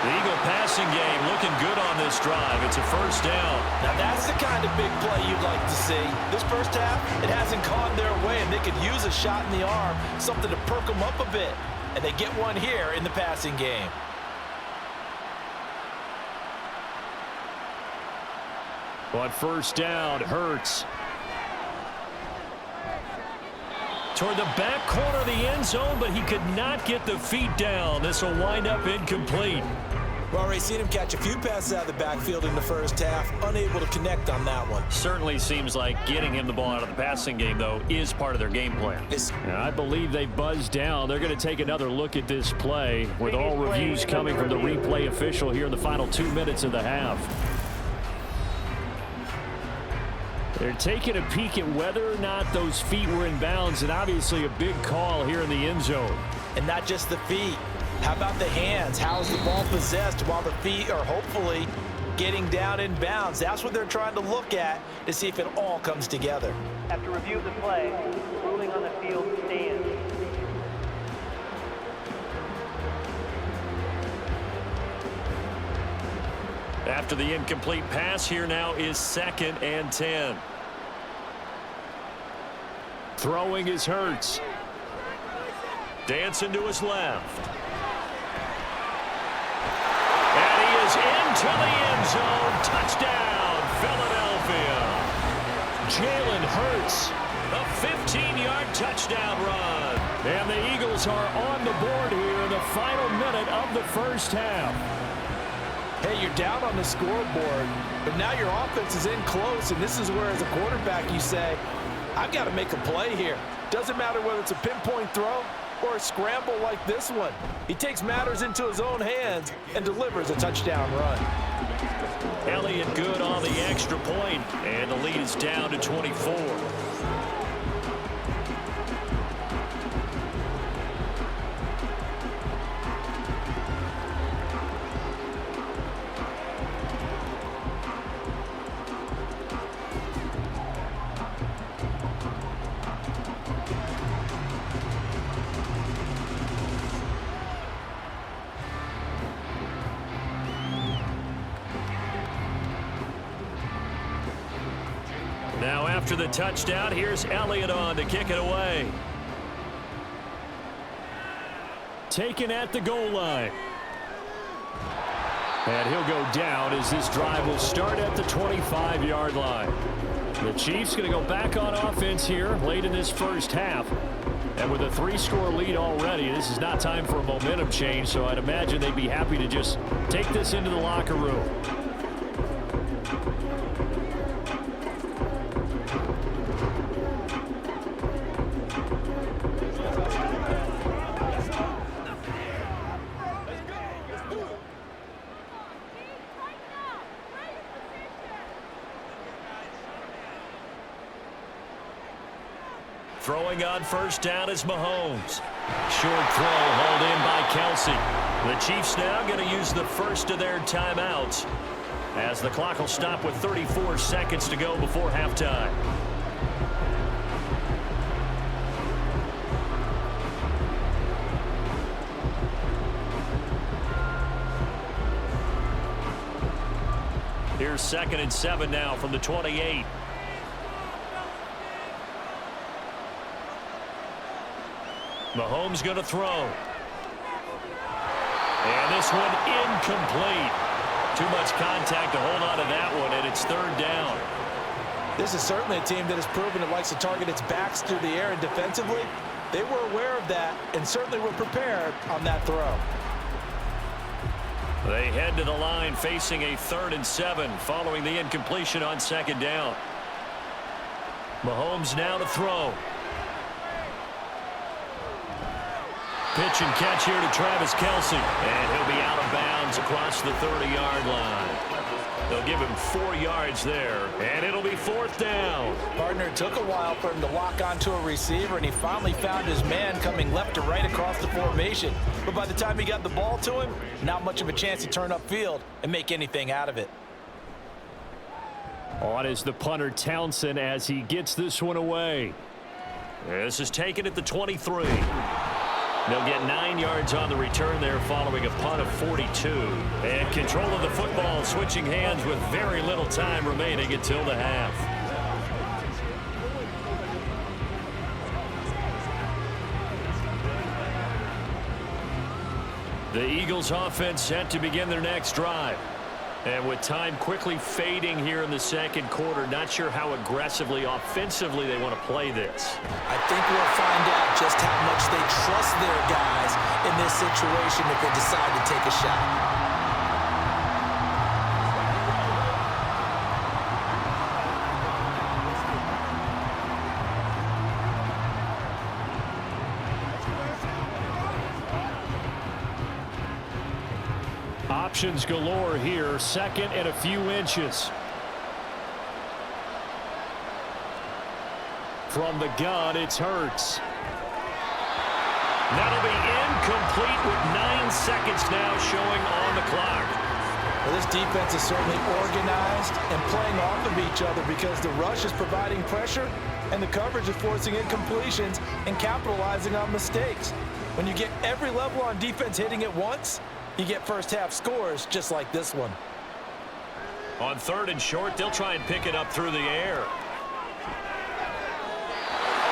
The Eagle passing game looking good on this drive. It's a first down. Now that's the kind of big play you'd like to see. This first half, it hasn't gone their way, and they could use a shot in the arm, something to perk them up a bit. And they get one here in the passing game. On first down, Hurts. Toward the back corner of the end zone, but he could not get the feet down. This will wind up incomplete. We've already seen him catch a few passes out of the backfield in the first half, unable to connect on that one. Certainly seems like getting him the ball out of the passing game, though, is part of their game plan. I believe they buzzed down. They're going to take another look at this play with all reviews coming from the replay official here in the final 2 minutes of the half. They're taking a peek at whether or not those feet were in bounds, and obviously a big call here in the end zone. And not just the feet. How about the hands? How is the ball possessed while the feet are hopefully getting down in bounds? That's what they're trying to look at to see if it all comes together. After review of the play, ruling on the field stands. After the incomplete pass, here now is 2nd and 10. Throwing is Hurts. Dancing to his left. And he is into the end zone. Touchdown, Philadelphia. Jalen Hurts, a 15-yard touchdown run. And the Eagles are on the board here in the final minute of the first half. Hey, you're down on the scoreboard, but now your offense is in close, and this is where, as a quarterback, you say, I've got to make a play here. Doesn't matter whether it's a pinpoint throw or a scramble like this one. He takes matters into his own hands and delivers a touchdown run. Elliott good on the extra point, and the lead is down to 24. Now after the touchdown, here's Elliott on to kick it away. Taken at the goal line. And he'll go down as this drive will start at the 25-yard line. The Chiefs going to go back on offense here late in this first half. And with a 3-score lead already, this is not time for a momentum change, so I'd imagine they'd be happy to just take this into the locker room. Throwing on first down is Mahomes. Short throw hauled in by Kelsey. The Chiefs now going to use the first of their timeouts as the clock will stop with 34 seconds to go before halftime. Here's 2nd and 7 now from the 28. Mahomes going to throw. And this one incomplete. Too much contact to hold on to that one, and it's 3rd down. This is certainly a team that has proven it likes to target its backs through the air, and defensively, they were aware of that and certainly were prepared on that throw. They head to the line facing a 3rd and 7 following the incompletion on 2nd down. Mahomes now to throw. Pitch and catch here to Travis Kelsey. And he'll be out of bounds across the 30-yard line. They'll give him 4 yards there, and it'll be 4th down. Partner, it took a while for him to lock onto a receiver, and he finally found his man coming left to right across the formation. But by the time he got the ball to him, not much of a chance to turn upfield and make anything out of it. On is the punter Townsend as he gets this one away. This is taken at the 23. They'll get 9 yards on the return there following a punt of 42. And control of the football switching hands with very little time remaining until the half. The Eagles offense set to begin their next drive. And with time quickly fading here in the second quarter, not sure how aggressively, offensively they want to play this. I think we'll find out just how much they trust their guys in this situation if they decide to take a shot. Options galore here. Second and a few inches. From the gun, it's Hurts. That'll be incomplete with 9 seconds now showing on the clock. Well, this defense is certainly organized and playing off of each other because the rush is providing pressure and the coverage is forcing incompletions and capitalizing on mistakes. When you get every level on defense hitting at once, you get first half scores just like this one. On 3rd and short, they'll try and pick it up through the air.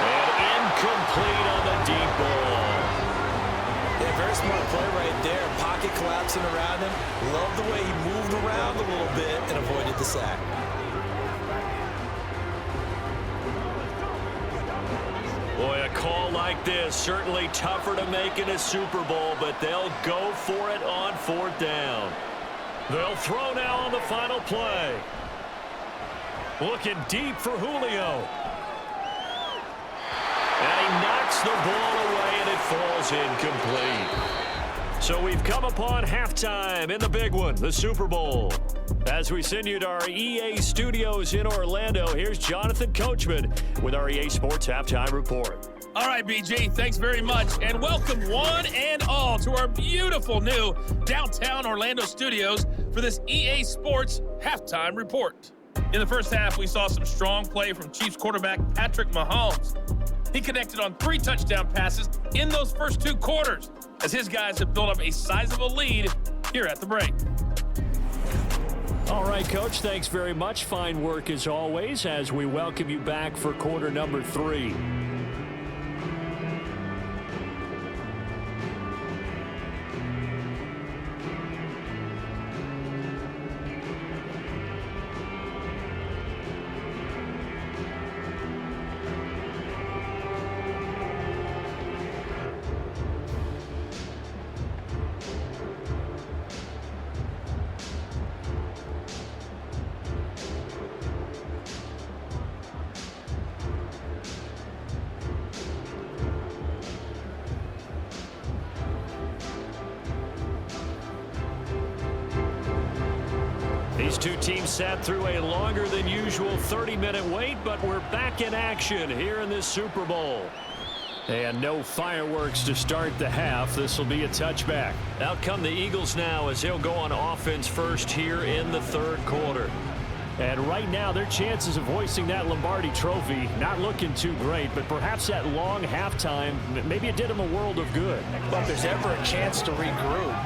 And incomplete on the deep ball. Yeah, very smart play right there. Pocket collapsing around him. Love the way he moved around a little bit and avoided the sack. Boy, a call like this, certainly tougher to make in a Super Bowl, but they'll go for it on 4th down. They'll throw now on the final play. Looking deep for Julio. And he knocks the ball away, and it falls incomplete. So we've come upon halftime in the big one, the Super Bowl. As we send you to our EA studios in Orlando, here's Jonathan Coachman with our EA Sports Halftime Report. All right, BG, thanks very much, and welcome one and all to our beautiful new downtown Orlando studios for this EA Sports Halftime Report. In the first half, we saw some strong play from Chiefs quarterback Patrick Mahomes. He connected on 3 touchdown passes in those first 2 quarters, as his guys have built up a sizable lead here at the break. All right, Coach, thanks very much. Fine work as always as we welcome you back for quarter number 3. These two teams sat through a longer than usual 30-minute wait, but we're back in action here in this Super Bowl. And no fireworks to start the half. This will be a touchback. Out come the Eagles now as they'll go on offense first here in the 3rd quarter. And right now, their chances of hoisting that Lombardi trophy not looking too great, but perhaps that long halftime, maybe it did them a world of good. But if there's ever a chance to regroup,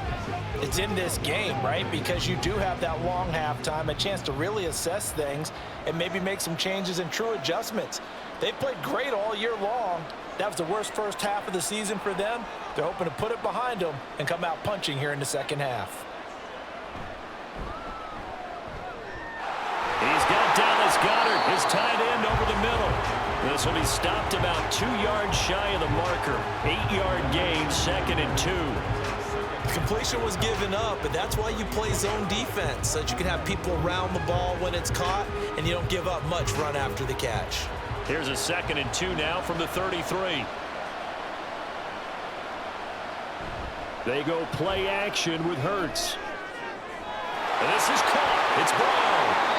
it's in this game, right? Because you do have that long halftime, a chance to really assess things and maybe make some changes and true adjustments. They played great all year long. That was the worst first half of the season for them. They're hoping to put it behind them and come out punching here in the second half. He's got Dallas Goedert, his tight end, over the middle. This will be stopped about 2 yards shy of the marker. 8-yard gain, 2nd and 2. Completion was given up, but that's why you play zone defense, so that you can have people around the ball when it's caught, and you don't give up much run after the catch. Here's a 2nd and 2 now from the 33. They go play action with Hurts. And this is caught. It's Brown.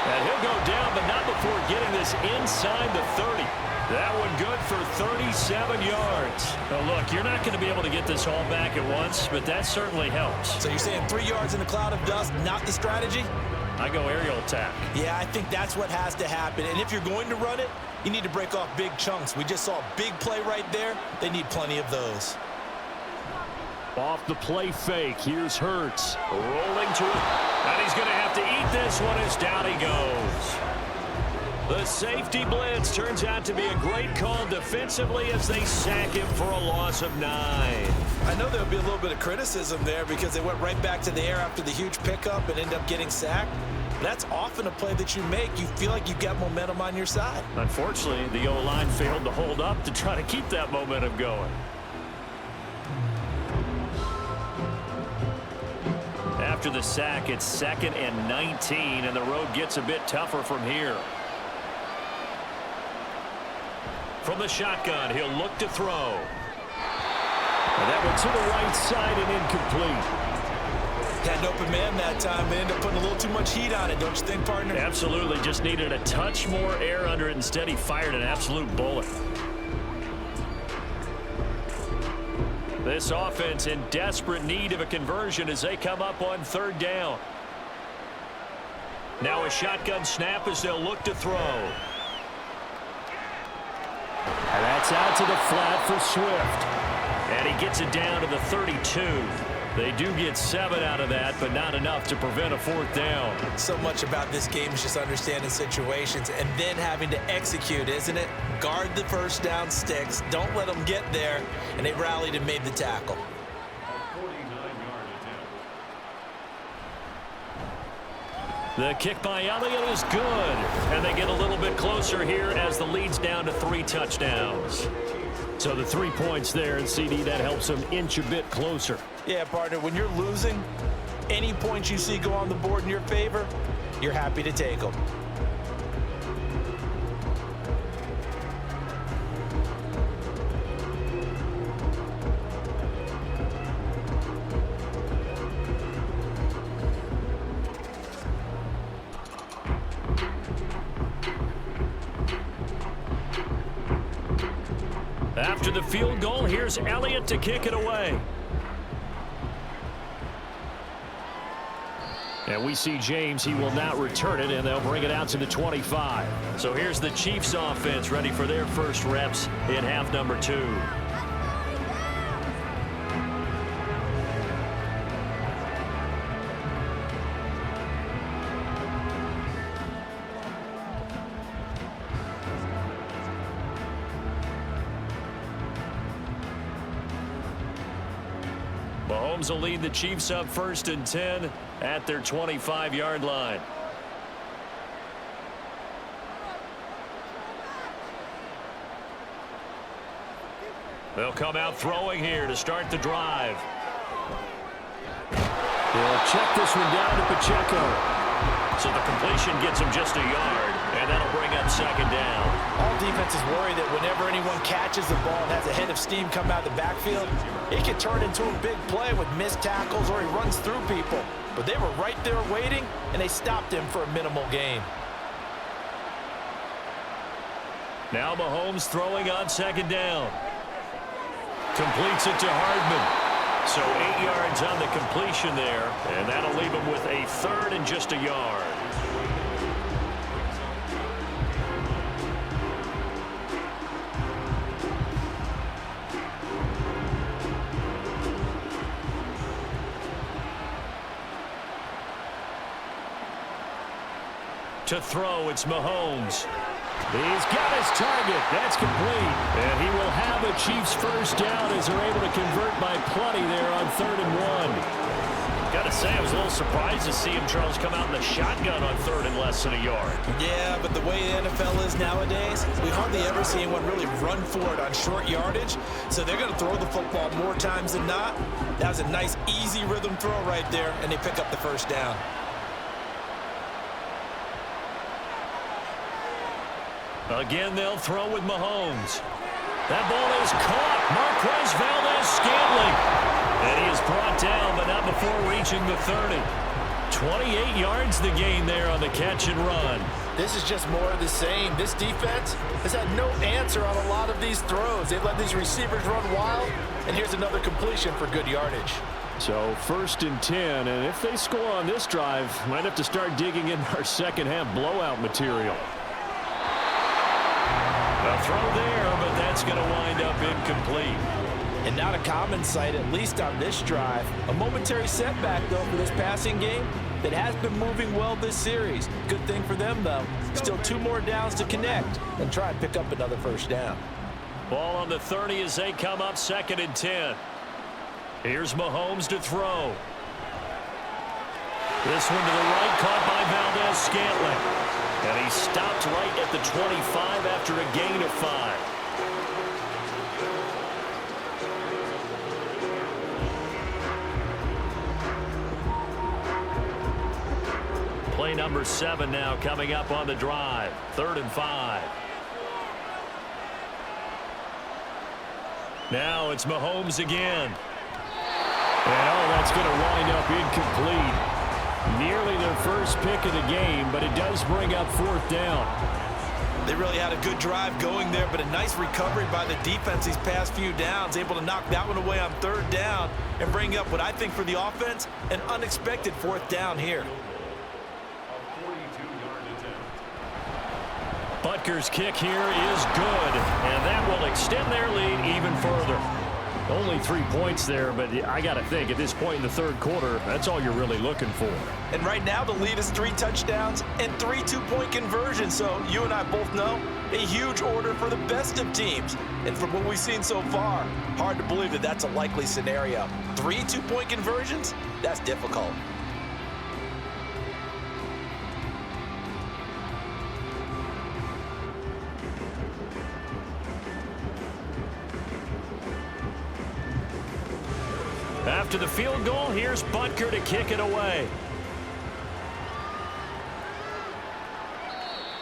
And he'll go down, but not before getting this inside the 30. That one good for 37 yards. Now look, you're not going to be able to get this all back at once, but that certainly helps. So you're saying 3 yards in a cloud of dust, not the strategy? I go aerial attack. Yeah, I think that's what has to happen. And if you're going to run it, you need to break off big chunks. We just saw a big play right there. They need plenty of those. Off the play fake. Here's Hurts. Rolling to it. And he's going to have to eat this one as down he goes. The safety blitz turns out to be a great call defensively as they sack him for a loss of 9. I know there'll be a little bit of criticism there because they went right back to the air after the huge pickup and end up getting sacked. That's often a play that you make. You feel like you've got momentum on your side. Unfortunately, the O-line failed to hold up to try to keep that momentum going. After the sack, it's 2nd and 19, and the road gets a bit tougher from here. From the shotgun, he'll look to throw. And that went to the right side and incomplete. Had an open man that time. They ended up putting a little too much heat on it, don't you think, partner? Absolutely. Just needed a touch more air under it. Instead, he fired an absolute bullet. This offense in desperate need of a conversion as they come up on 3rd down. Now a shotgun snap as they'll look to throw. And that's out to the flat for Swift. And he gets it down to the 32. They do get 7 out of that, but not enough to prevent a 4th down. So much about this game is just understanding situations and then having to execute, isn't it? Guard the first down sticks. Don't let them get there. And they rallied and made the tackle. The kick by Elliott is good. And they get a little bit closer here as the lead's down to 3 touchdowns. So the 3 points there, and CD, that helps them inch a bit closer. Yeah, partner, when you're losing, any points you see go on the board in your favor, you're happy to take them. After the field goal, here's Elliott to kick it away. And we see James. He will not return it, and they'll bring it out to the 25. So here's the Chiefs offense ready for their first reps in half number 2. Mahomes will lead the Chiefs up 1st and 10 at their 25-yard line. They'll come out throwing here to start the drive. They'll check this one down to Pacheco. So the completion gets him just a yard, and that'll bring up 2nd down. All defenses worry that whenever anyone catches the ball and has a head of steam come out of the backfield, it can turn into a big play with missed tackles or he runs through people. But they were right there waiting, and they stopped him for a minimal gain. Now Mahomes throwing on 2nd down. Completes it to Hardman. So 8 yards on the completion there, and that'll leave him with a 3rd and just a yard. To throw, it's Mahomes. He's got his target. That's complete. And he will have a Chiefs first down as they're able to convert by plenty there on 3rd and 1. Got to say, I was a little surprised to see him, Charles, come out in the shotgun on 3rd and less than a yard. Yeah, but the way the NFL is nowadays, we hardly ever see anyone really run for it on short yardage. So they're going to throw the football more times than not. That was a nice, easy rhythm throw right there, and they pick up the first down. Again, they'll throw with Mahomes. That ball is caught. Marquez Valdes-Scantling. And he is brought down, but not before reaching the 30. 28 yards the gain there on the catch and run. This is just more of the same. This defense has had no answer on a lot of these throws. They've let these receivers run wild, and here's another completion for good yardage. So 1st and 10, and if they score on this drive, might have to start digging in our second half blowout material. A throw there, but that's going to wind up incomplete. And not a common sight, at least on this drive. A momentary setback, though, for this passing game that has been moving well this series. Good thing for them, though. Still 2 more downs to connect and try and pick up another first down. Ball on the 30 as they come up 2nd and 10. Here's Mahomes to throw. This one to the right, caught by Valdez-Scantling. And he stopped right at the 25 after a gain of 5. Play number 7 now coming up on the drive. 3rd and 5. Now it's Mahomes again. And that's going to wind up incomplete. Nearly their first pick of the game, but it does bring up 4th down. They really had a good drive going there, but a nice recovery by the defense these past few downs, able to knock that one away on 3rd down and bring up what I think for the offense, an unexpected 4th down here. Butker's kick here is good, and that will extend their lead even further. Only 3 points there, but I got to think at this point in the 3rd quarter, that's all you're really looking for. And right now the lead is 3 touchdowns and 3 two-point conversions. So you and I both know a huge order for the best of teams. And from what we've seen so far, hard to believe that that's a likely scenario. 3 two-point conversions? That's difficult. After the field goal, here's Butker to kick it away.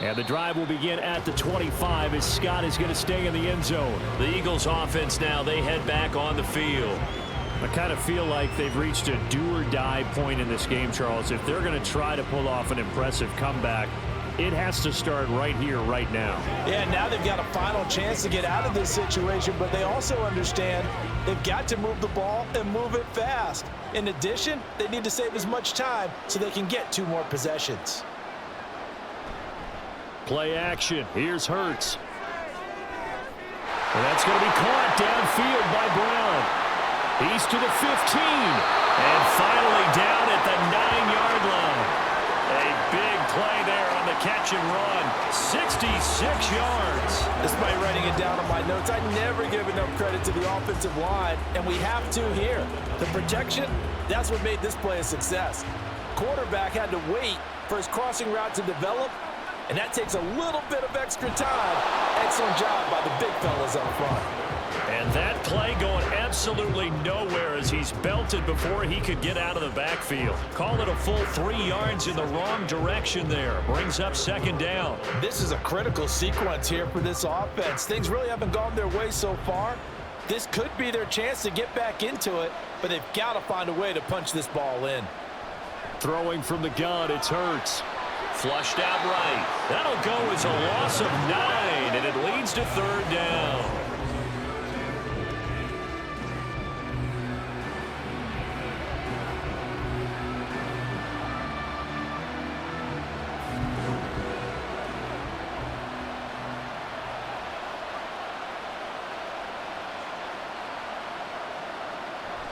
And the drive will begin at the 25 as Scott is going to stay in the end zone. The Eagles offense now, they head back on the field. I kind of feel like they've reached a do-or-die point in this game, Charles. If they're going to try to pull off an impressive comeback, it has to start right here, right now. Yeah, now they've got a final chance to get out of this situation, but they also understand they've got to move the ball and move it fast. In addition, they need to save as much time so they can get 2 more possessions. Play action. Here's Hurts. And that's going to be caught downfield by Brown. He's to the 15. And finally down at the 9-yard line. A big play there on the catch and run. 66 yards. Despite writing it down on my notes, I never give enough credit to the offensive line, and we have to here. The protection, that's what made this play a success. Quarterback had to wait for his crossing route to develop, and that takes a little bit of extra time. Excellent job by the big fellas up front. And that play going absolutely nowhere as he's belted before he could get out of the backfield. Call it a full 3 yards in the wrong direction there. Brings up 2nd down. This is a critical sequence here for this offense. Things really haven't gone their way so far. This could be their chance to get back into it, but they've got to find a way to punch this ball in. Throwing from the gun, it's Hurts. Flushed out right. That'll go as a loss of 9, and it leads to 3rd down.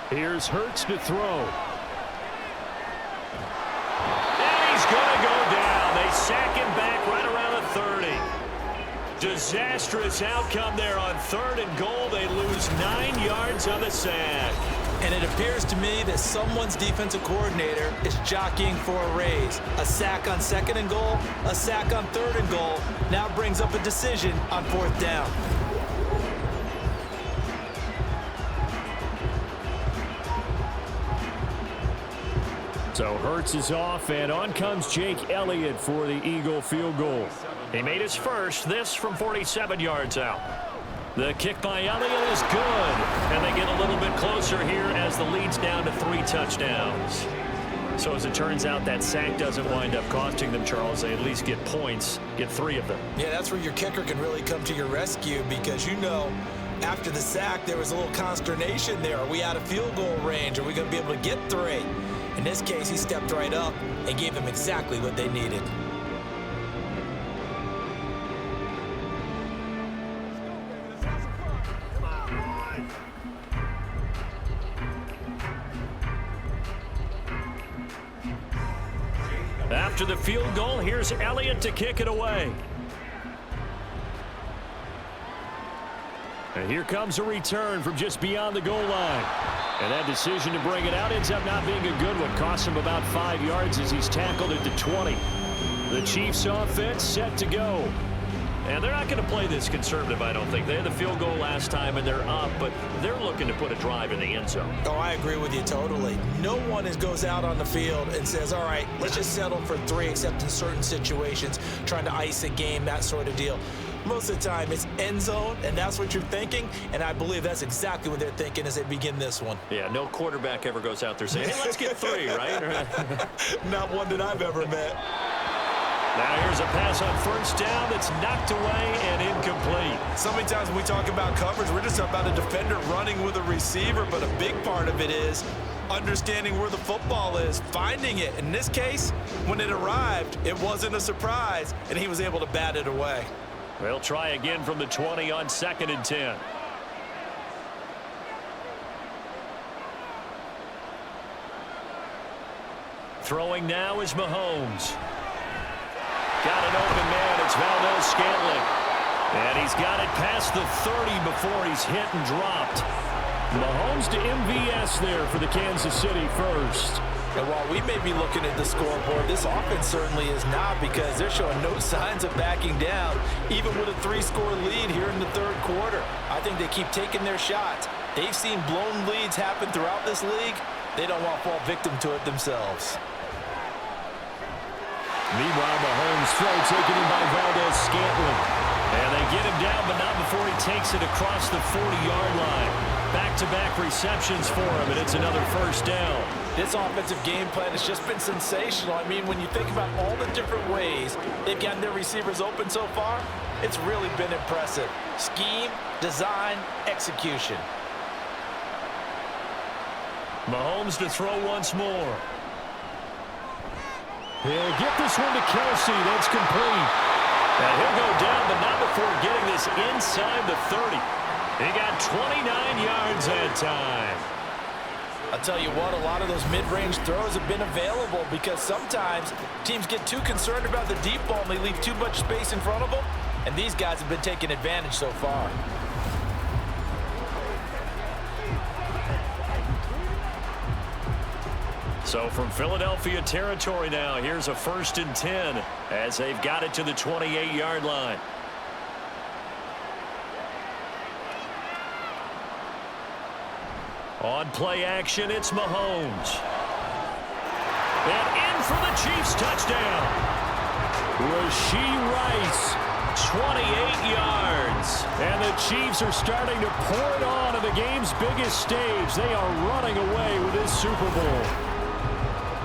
Here's Hurts to throw. And he's going to go down. They sack him back right around the 30. Disastrous outcome there on 3rd and goal. They lose 9 yards on the sack. And it appears to me that someone's defensive coordinator is jockeying for a raise. A sack on 2nd and goal, a sack on 3rd and goal, now brings up a decision on 4th down. So Hurts is off, and on comes Jake Elliott for the Eagle field goal. He made his first, this from 47 yards out. The kick by Elliott is good, and they get a little bit closer here as the lead's down to 3 touchdowns. So as it turns out, that sack doesn't wind up costing them, Charles. They at least get points, get 3 of them. Yeah, that's where your kicker can really come to your rescue, because you know After the sack, there was a little consternation there. Are we out of field goal range? Are we going to be able to get 3? In this case, he stepped right up and gave them exactly what they needed. After the field goal, here's Elliott to kick it away. And here comes a return from just beyond the goal line. And that decision to bring it out ends up not being a good one. Costs him about 5 yards as he's tackled at the 20. The Chiefs offense set to go. And they're not going to play this conservative, I don't think. They had the field goal last time, and they're up, but they're looking to put a drive in the end zone. Oh, I agree with you totally. No one goes out on the field and says, all right, let's just settle for 3, except in certain situations, trying to ice a game, that sort of deal. Most of the time, it's end zone, and that's what you're thinking, and I believe that's exactly what they're thinking as they begin this one. Yeah, no quarterback ever goes out there saying, hey, let's get 3, right? Not one that I've ever met. Now here's a pass on first down that's knocked away and incomplete. So many times when we talk about coverage, we're just about a defender running with a receiver, but a big part of it is understanding where the football is, finding it. In this case, when it arrived, it wasn't a surprise, and he was able to bat it away. They'll try again from the 20 on 2nd and 10. Throwing now is Mahomes. Got an open man. It's Valdez-Scantling. And he's got it past the 30 before he's hit and dropped. Mahomes to MVS there for the Kansas City first. And while we may be looking at the scoreboard, this offense certainly is not, because they're showing no signs of backing down, even with a 3-score lead here in the 3rd quarter. I think they keep taking their shots. They've seen blown leads happen throughout this league. They don't want to fall victim to it themselves. Meanwhile, Mahomes' throw taken in by Valdez-Scantling. And they get him down, but not before he takes it across the 40-yard line. Back-to-back receptions for him, and it's another first down. This offensive game plan has just been sensational. I mean, when you think about all the different ways they've gotten their receivers open so far, it's really been impressive. Scheme, design, execution. Mahomes to throw once more. He'll get this one to Kelsey. That's complete. And he'll go down, but not before getting this inside the 30. He got 29 yards that time. I'll tell you what, a lot of those mid-range throws have been available, because sometimes teams get too concerned about the deep ball and they leave too much space in front of them, and these guys have been taking advantage so far. So from Philadelphia territory now, here's a 1st and 10 as they've got it to the 28-yard line. On play action, it's Mahomes. And in for the Chiefs touchdown. Rashee Rice, 28 yards. And the Chiefs are starting to pour it on the game's biggest stage. They are running away with this Super Bowl.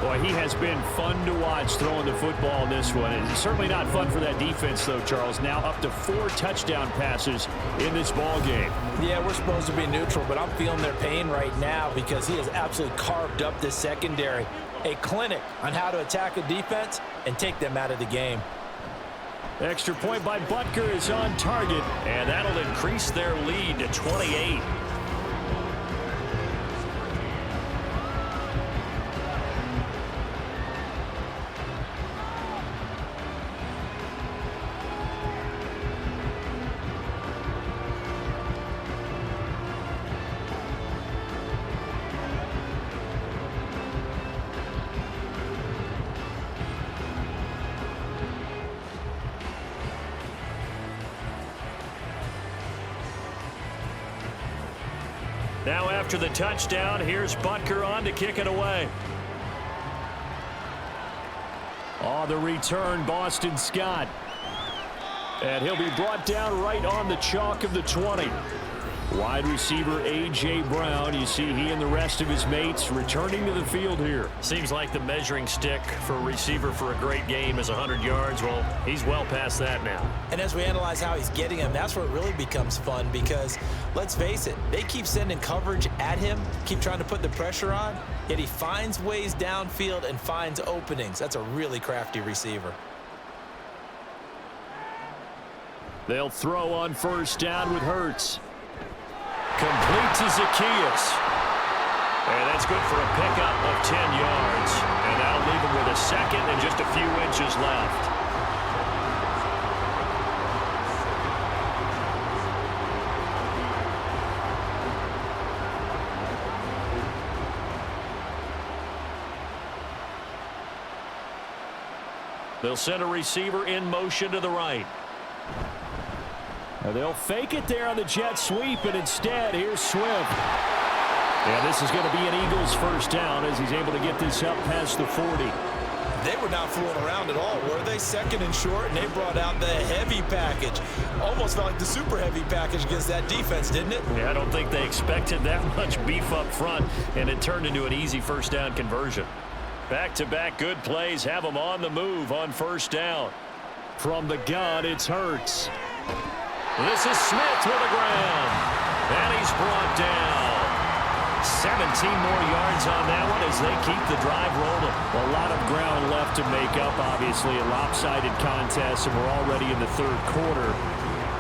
Boy, he has been fun to watch throwing the football in this one. It's certainly not fun for that defense, though, Charles. Now up to 4 touchdown passes in this ball game. Yeah, we're supposed to be neutral, but I'm feeling their pain right now, because he has absolutely carved up this secondary. A clinic on how to attack a defense and take them out of the game. Extra point by Butker is on target, and that'll increase their lead to 28. Now after the touchdown, here's Butker on to kick it away. On the return, Boston Scott. And he'll be brought down right on the chalk of the 20. Wide receiver A.J. Brown. You see he and the rest of his mates returning to the field here. Seems like the measuring stick for a receiver for a great game is 100 yards. Well, he's well past that now. And as we analyze how he's getting him, that's where it really becomes fun because, let's face it, they keep sending coverage at him, keep trying to put the pressure on, yet he finds ways downfield and finds openings. That's a really crafty receiver. They'll throw on first down with Hurts. Complete to Zacchaeus. And that's good for a pickup of 10 yards. And that'll leave him with a second and just a few inches left. They'll send a receiver in motion to the right. They'll fake it there on the jet sweep, and instead, here's Swift. And this is going to be an Eagles first down as he's able to get this up past the 40. They were not fooling around at all, were they? Second and short, and they brought out the heavy package. Almost felt like the super heavy package against that defense, didn't it? Yeah, I don't think they expected that much beef up front, and it turned into an easy first down conversion. Back-to-back good plays have them on the move on first down. From the gun, it's Hurts. This is Smith with the ground. And he's brought down. 17 more yards on that one as they keep the drive rolling. A lot of ground left to make up, obviously. A lopsided contest, and we're already in the third quarter.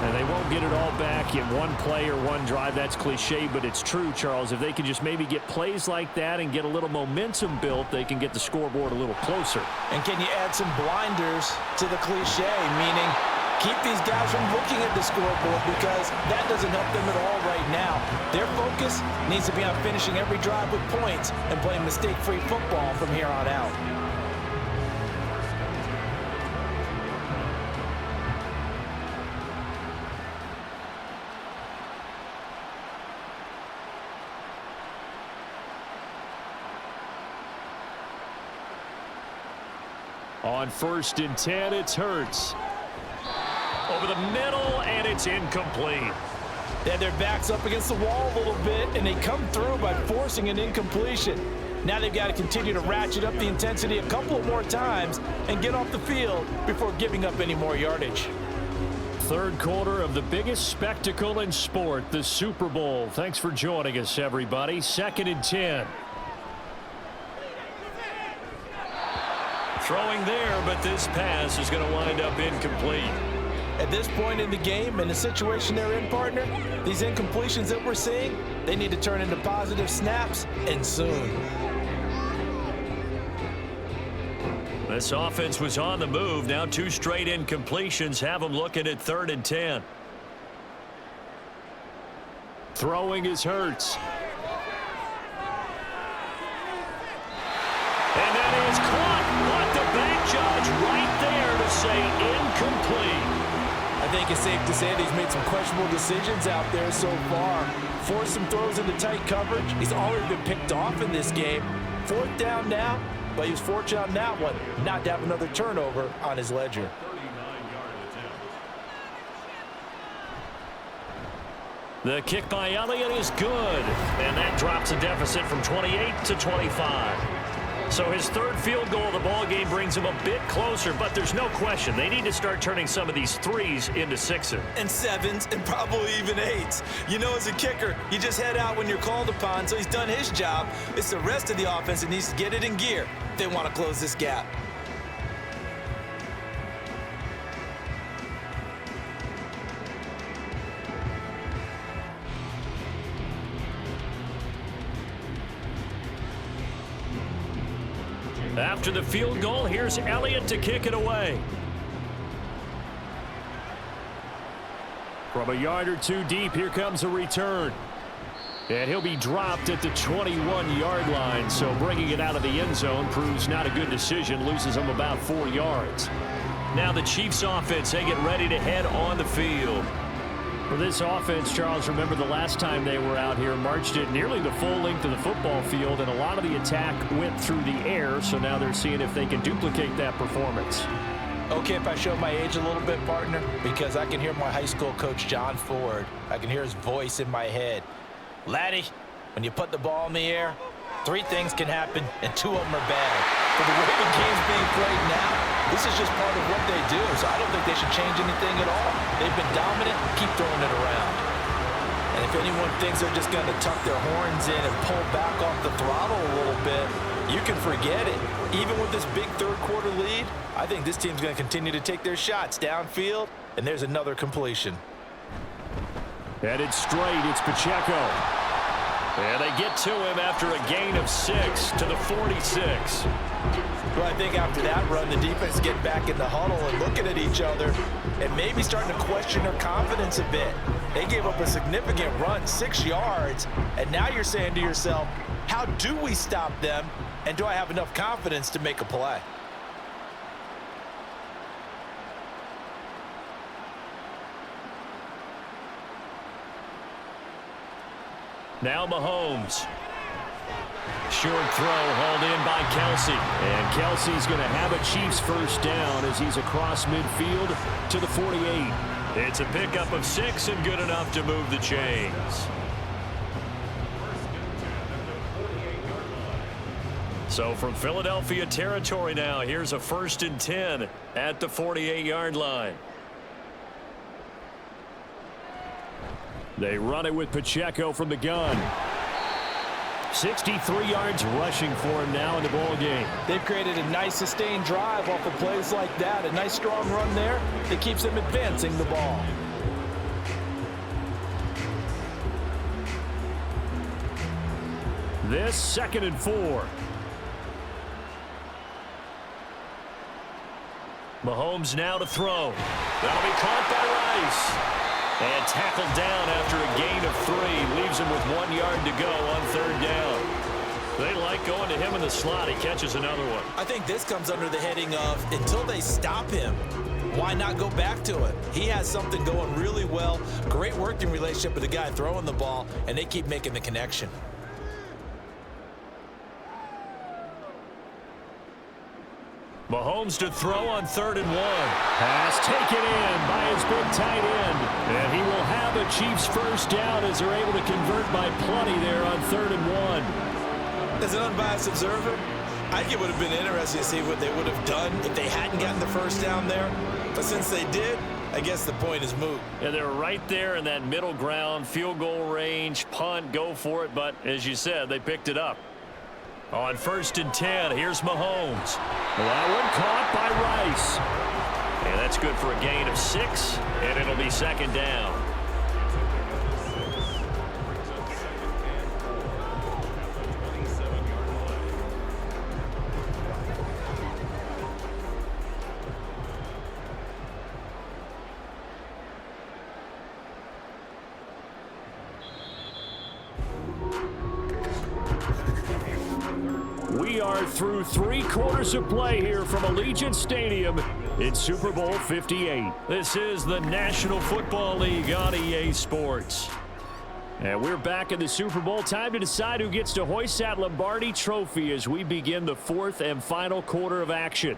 And they won't get it all back in one play or one drive. That's cliche, but it's true, Charles. If they can just maybe get plays like that and get a little momentum built, they can get the scoreboard a little closer. And can you add some blinders to the cliche, meaning keep these guys from looking at the scoreboard because that doesn't help them at all right now. Their focus needs to be on finishing every drive with points and playing mistake-free football from here on out. On 1st and 10, it's Hurts. Over the middle, and it's incomplete. They had their backs up against the wall a little bit, and they come through by forcing an incompletion. Now they've got to continue to ratchet up the intensity a couple of more times and get off the field before giving up any more yardage. Third quarter of the biggest spectacle in sport, the Super Bowl. Thanks for joining us, everybody. 2nd and 10. Throwing there, but this pass is going to wind up incomplete. At this point in the game, in the situation they're in, partner, these incompletions that we're seeing, they need to turn into positive snaps, and soon. This offense was on the move. Now 2 straight incompletions have them looking at 3rd and 10. Throwing is Hurts. And that is caught. But the bank judge right there to say incomplete. I think it's safe to say that he's made some questionable decisions out there so far. Forced some throws into tight coverage. He's already been picked off in this game. 4th down now, but he was fortunate on that one not to have another turnover on his ledger. The kick by Elliott is good, and that drops the deficit from 28 to 25. So his 3rd field goal of the ball game brings him a bit closer, but there's no question they need to start turning some of these 3s into 6s. And 7s and probably even 8s. You know, as a kicker, you just head out when you're called upon, so he's done his job. It's the rest of the offense that needs to get it in gear if they want to close this gap. After the field goal, here's Elliott to kick it away. From a yard or 2 deep, here comes a return. And he'll be dropped at the 21-yard line, so bringing it out of the end zone proves not a good decision, loses him about 4 yards. Now the Chiefs offense, they get ready to head on the field. For this offense, Charles, remember the last time they were out here, marched it nearly the full length of the football field, and a lot of the attack went through the air, so now they're seeing if they can duplicate that performance. Okay if I show my age a little bit, partner, because I can hear my high school coach, John Ford. I can hear his voice in my head. Laddie, when you put the ball in the air, 3 things can happen, and 2 of them are bad. For the way the game's being played now, this is just part of what they do, so I don't think they should change anything at all. They've been dominant. Keep throwing it around. And if anyone thinks they're just going to tuck their horns in and pull back off the throttle a little bit, you can forget it. Even with this big third-quarter lead, I think this team's going to continue to take their shots downfield, and there's another completion. Headed straight, it's Pacheco. And they get to him after a gain of 6 to the 46. Well, I think after that run, the defense get back in the huddle and looking at each other and maybe starting to question their confidence a bit. They gave up a significant run, 6 yards, and now you're saying to yourself, how do we stop them, and do I have enough confidence to make a play? Now Mahomes. Short throw hauled in by Kelsey. And Kelsey's going to have a Chiefs first down as he's across midfield to the 48. It's a pickup of 6 and good enough to move the chains. So from Philadelphia territory now, here's a 1st and 10 at the 48-yard line. They run it with Pacheco from the gun. 63 yards rushing for him now in the ball game. They've created a nice sustained drive off of plays like that. A nice strong run there that keeps them advancing the ball. This 2nd and 4. Mahomes now to throw. That'll be caught by Rice. And tackled down after a gain of 3. Leaves him with 1 yard to go on 3rd down. They like going to him in the slot. He catches another one. I think this comes under the heading of until they stop him, why not go back to it? He has something going really well. Great working relationship with the guy throwing the ball, and they keep making the connection. Mahomes to throw on 3rd and 1. Pass taken in by his big tight end. And he will have a Chiefs first down as they're able to convert by plenty there on 3rd and 1. As an unbiased observer, I think it would have been interesting to see what they would have done if they hadn't gotten the first down there. But since they did, I guess the point is moot. Yeah, they're right there in that middle ground, field goal range, punt, go for it. But as you said, they picked it up. On 1st and 10, here's Mahomes. Well, that one caught by Rice. And that's good for a gain of 6, and it'll be 2nd down. We are through 3 quarters of play here from Allegiant Stadium in Super Bowl 58. This is the National Football League on EA Sports. And we're back in the Super Bowl. Time to decide who gets to hoist that Lombardi trophy as we begin the 4th and final quarter of action.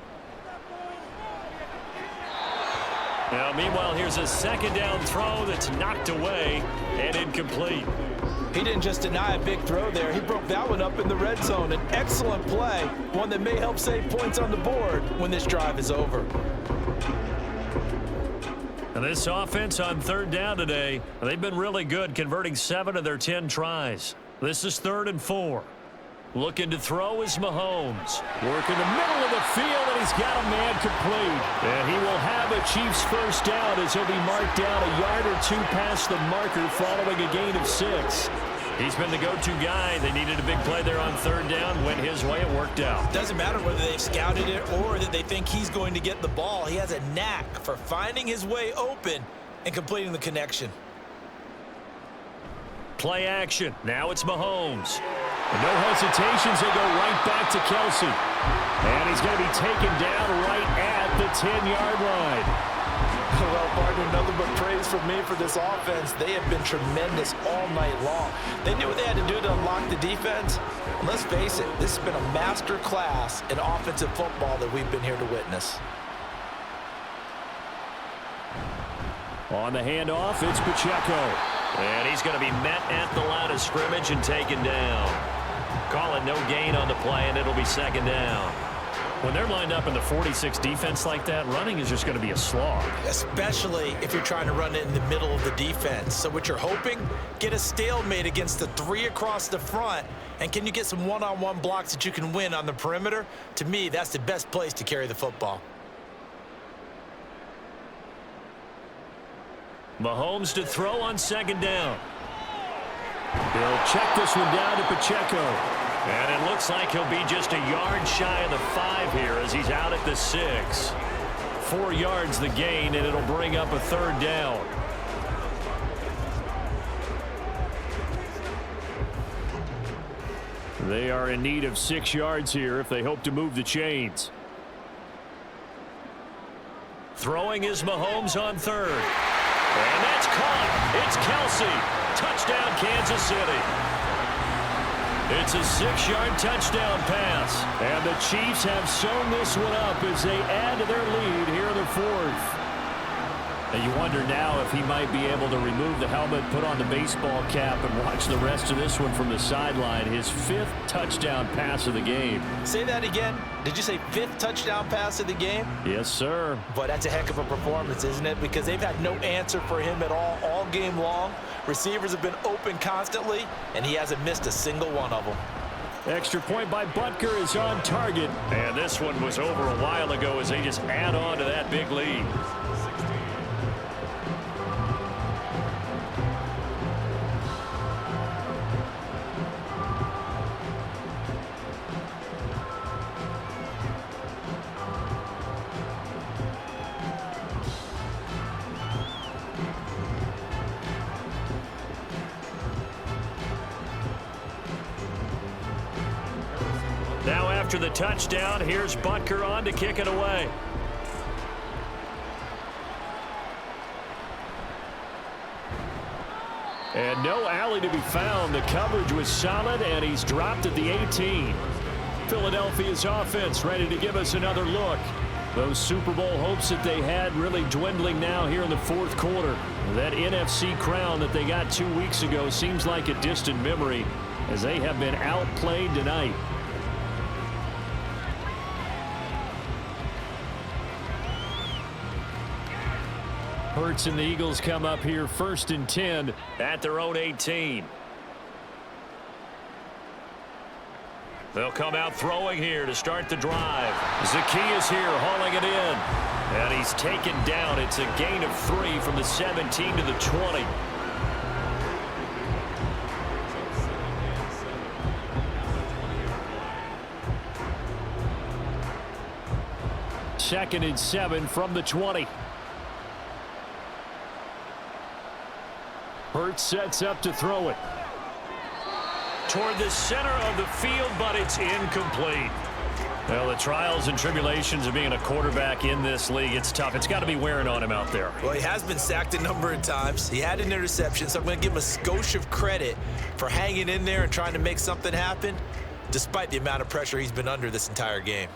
Now, meanwhile, here's a 2nd down throw that's knocked away and incomplete. He didn't just deny a big throw there. He broke that one up in the red zone. An excellent play, one that may help save points on the board when this drive is over. And this offense on 3rd down today, they've been really good, converting 7 of their 10 tries. This is 3rd and 4. Looking to throw is Mahomes. Working the middle of the field, and he's got a man complete. And he will have a Chiefs first down as he'll be marked down a yard or 2 past the marker following a gain of 6. He's been the go-to guy. They needed a big play there on 3rd down. Went his way. It worked out. Doesn't matter whether they've scouted it or that they think he's going to get the ball. He has a knack for finding his way open and completing the connection. Play action. Now it's Mahomes. And no hesitations. They go right back to Kelsey. And he's going to be taken down right at the 10-yard line. Well, partner, nothing but praise from me for this offense. They have been tremendous all night long. They knew what they had to do to unlock the defense. And let's face it, this has been a master class in offensive football that we've been here to witness. On the handoff, it's Pacheco. And he's going to be met at the line of scrimmage and taken down. Call it no gain on the play, and it'll be second down. When they're lined up in the 46 defense like that, running is just going to be a slog. Especially if you're trying to run it in the middle of the defense. So what you're hoping, get a stalemate against the 3 across the front, and can you get some one-on-one blocks that you can win on the perimeter? To me, that's the best place to carry the football. Mahomes to throw on second down. He'll check this one down to Pacheco. And it looks like he'll be just a yard shy of the 5 here as he's out at the 6. 4 yards the gain, and it'll bring up a third down. They are in need of 6 yards here if they hope to move the chains. Throwing is Mahomes on third. And that's caught. It's Kelsey. Touchdown, Kansas City. It's a 6-yard touchdown pass. And the Chiefs have sewn this one up as they add to their lead here in the 4th. And you wonder now if he might be able to remove the helmet, put on the baseball cap, and watch the rest of this one from the sideline. His 5th touchdown pass of the game. Say that again. Did you say 5th touchdown pass of the game? Yes, sir. But that's a heck of a performance, isn't it? Because they've had no answer for him at all game long. Receivers have been open constantly, and he hasn't missed a single one of them. Extra point by Butker is on target. And this one was over a while ago as they just add on to that big lead. Now after the touchdown, here's Butker on to kick it away. And no alley to be found. The coverage was solid, and he's dropped at the 18. Philadelphia's offense ready to give us another look. Those Super Bowl hopes that they had really dwindling now here in the 4th quarter. That NFC crown that they got 2 weeks ago seems like a distant memory as they have been outplayed tonight. Hurts and the Eagles come up here 1st and 10 at their own 18. They'll come out throwing here to start the drive. Zacchaeus here hauling it in. And he's taken down. It's a gain of 3 from the 17 to the 20. Second and 7 from the 20. Hurts sets up to throw it. Toward the center of the field, but it's incomplete. Well, the trials and tribulations of being a quarterback in this league, it's tough. It's got to be wearing on him out there. Well, he has been sacked a number of times. He had an interception, so I'm going to give him a skosh of credit for hanging in there and trying to make something happen, despite the amount of pressure he's been under this entire game.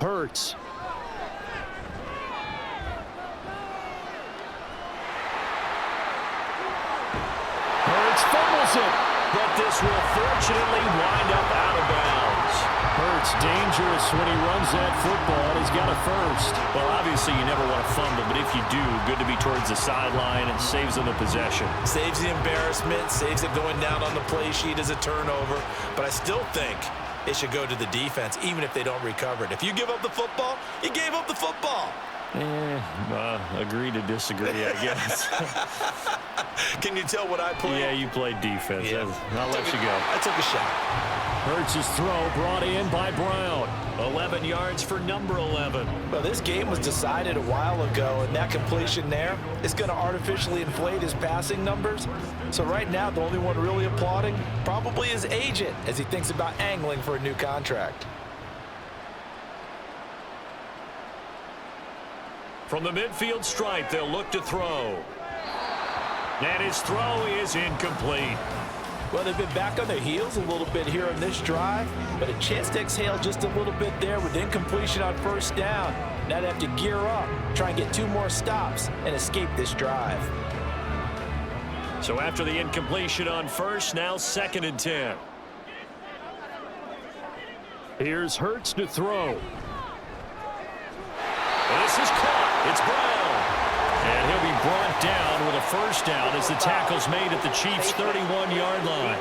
Hurts. Fumbles it, but this will fortunately wind up out of bounds. Hurts dangerous when he runs that football. He's got a first. Well, obviously you never want to fumble, but if you do, good to be towards the sideline and saves them the possession. Saves the embarrassment, saves it going down on the play sheet as a turnover, but I still think it should go to the defense, even if they don't recover it. If you give up the football, you gave up the football. Agree to disagree, I guess. Can you tell what I played? Yeah, you played defense. Yeah. I'll let you go. I took a shot. Hurts' throw brought in by Brown. 11 yards for number 11. Well, this game was decided a while ago, and that completion there is going to artificially inflate his passing numbers. So right now, the only one really applauding probably his agent as he thinks about angling for a new contract. From the midfield stripe, they'll look to throw. And his throw is incomplete. Well, they've been back on their heels a little bit here on this drive, but a chance to exhale just a little bit there with incompletion on first down. Now they have to gear up, try and get 2 more stops, and escape this drive. So after the incompletion on first, now 2nd and 10. Here's Hurts to throw. This is caught. It's Brown. And he'll be brought down with a first down as the tackle's made at the Chiefs' 31-yard line.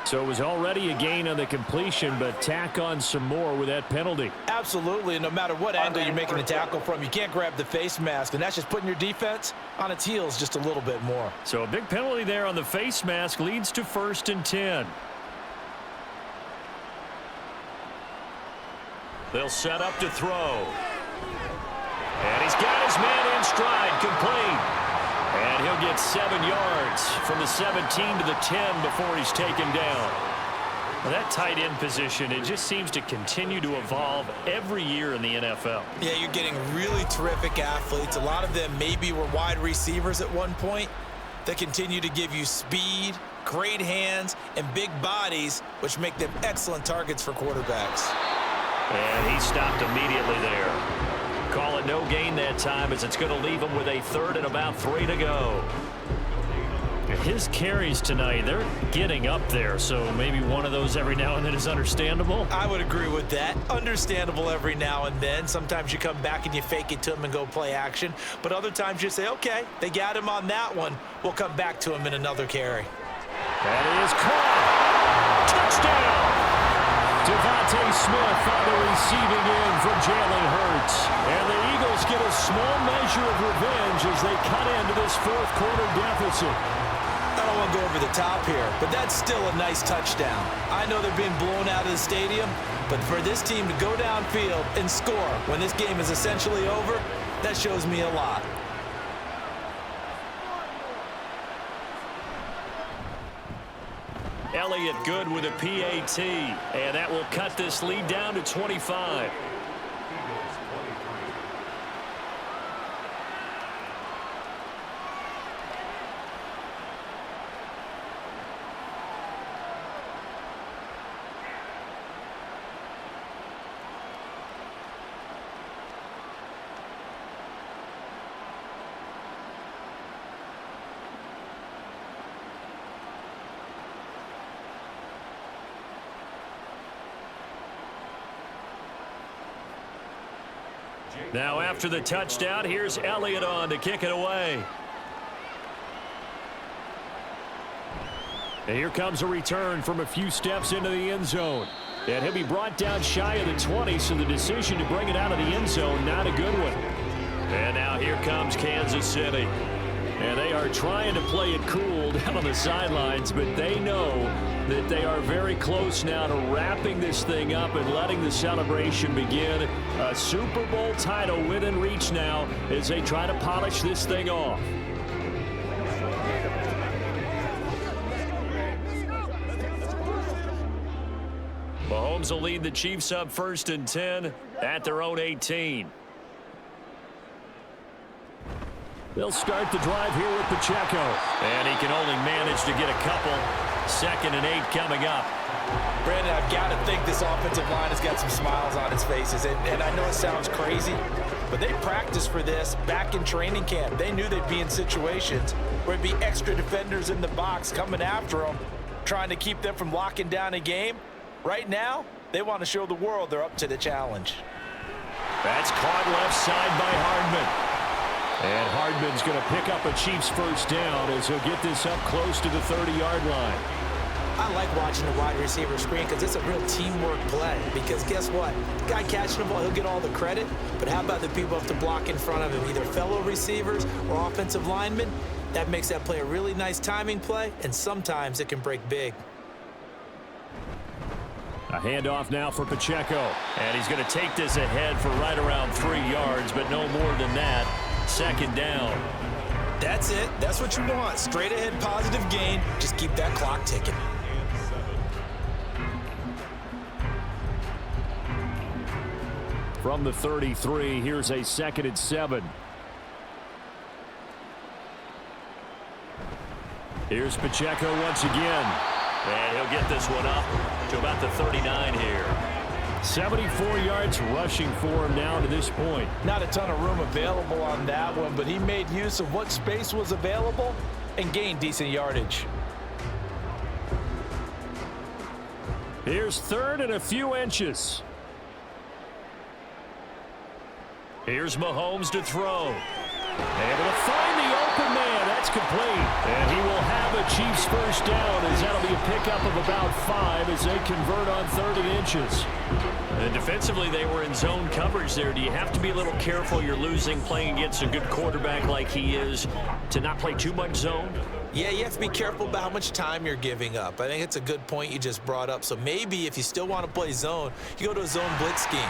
So it was already a gain on the completion, but tack on some more with that penalty. Absolutely. No matter what angle you're making the tackle from, you can't grab the face mask, and that's just putting your defense on its heels just a little bit more. So a big penalty there on the face mask leads to 1st and 10. They'll set up to throw. And he's got his man in stride, complete. And he'll get 7 yards from the 17 to the 10 before he's taken down. Well, that tight end position, it just seems to continue to evolve every year in the NFL. Yeah, you're getting really terrific athletes. A lot of them maybe were wide receivers at one point. They continue to give you speed, great hands, and big bodies, which make them excellent targets for quarterbacks. And he stopped immediately there. Call it no gain that time as it's going to leave him with a 3rd and about 3 to go. His carries tonight, they're getting up there, so maybe one of those every now and then is understandable. I would agree with that. Understandable every now and then. Sometimes you come back and you fake it to him and go play action. But other times you say, okay, they got him on that one. We'll come back to him in another carry. That is caught. Touchdown. Devontae Smith on the receiving end from Jalen Hurts. And the Eagles get a small measure of revenge as they cut into this 4th quarter deficit. I don't want to go over the top here, but that's still a nice touchdown. I know they're being blown out of the stadium, but for this team to go downfield and score when this game is essentially over, that shows me a lot. Elliott good with a PAT, and that will cut this lead down to 25. Now after the touchdown, here's Elliott on to kick it away. And here comes a return from a few steps into the end zone. And he'll be brought down shy of the 20, so the decision to bring it out of the end zone, not a good one. And now here comes Kansas City. And they are trying to play it cool down on the sidelines, but they know that they are very close now to wrapping this thing up and letting the celebration begin. A Super Bowl title within reach now as they try to polish this thing off. Mahomes will lead the Chiefs up 1st and 10 at their own 18. They'll start the drive here with Pacheco. And he can only manage to get a couple. 2nd and 8 coming up. Brandon, I've got to think this offensive line has got some smiles on its faces. And I know it sounds crazy, but they practiced for this back in training camp. They knew they'd be in situations where it'd be extra defenders in the box coming after them, trying to keep them from locking down a game. Right now, they want to show the world they're up to the challenge. That's caught left side by Hardman. And Hardman's going to pick up a Chiefs first down as he'll get this up close to the 30-yard line. I like watching the wide receiver screen because it's a real teamwork play. Because guess what? The guy catching the ball, he'll get all the credit. But how about the people have to block in front of him, either fellow receivers or offensive linemen? That makes that play a really nice timing play, and sometimes it can break big. A handoff now for Pacheco. And he's going to take this ahead for right around 3 yards, but no more than that. 2nd down. That's it. That's what you want. Straight ahead, positive gain. Just keep that clock ticking. From the 33, here's a 2nd and 7. Here's Pacheco once again. And he'll get this one up to about the 39 here. 74 yards rushing for him now to this point. Not a ton of room available on that one, but he made use of what space was available and gained decent yardage. Here's third and a few inches. Here's Mahomes to throw. Able to find the open man. That's complete. And he will have a Chiefs first down, as that'll be a pickup of about 5 as they convert on 30 inches. And defensively, they were in zone coverage there. Do you have to be a little careful? You're losing, playing against a good quarterback like he is, to not play too much zone? Yeah, you have to be careful about how much time you're giving up. I think it's a good point you just brought up. So maybe if you still want to play zone, you go to a zone blitz scheme.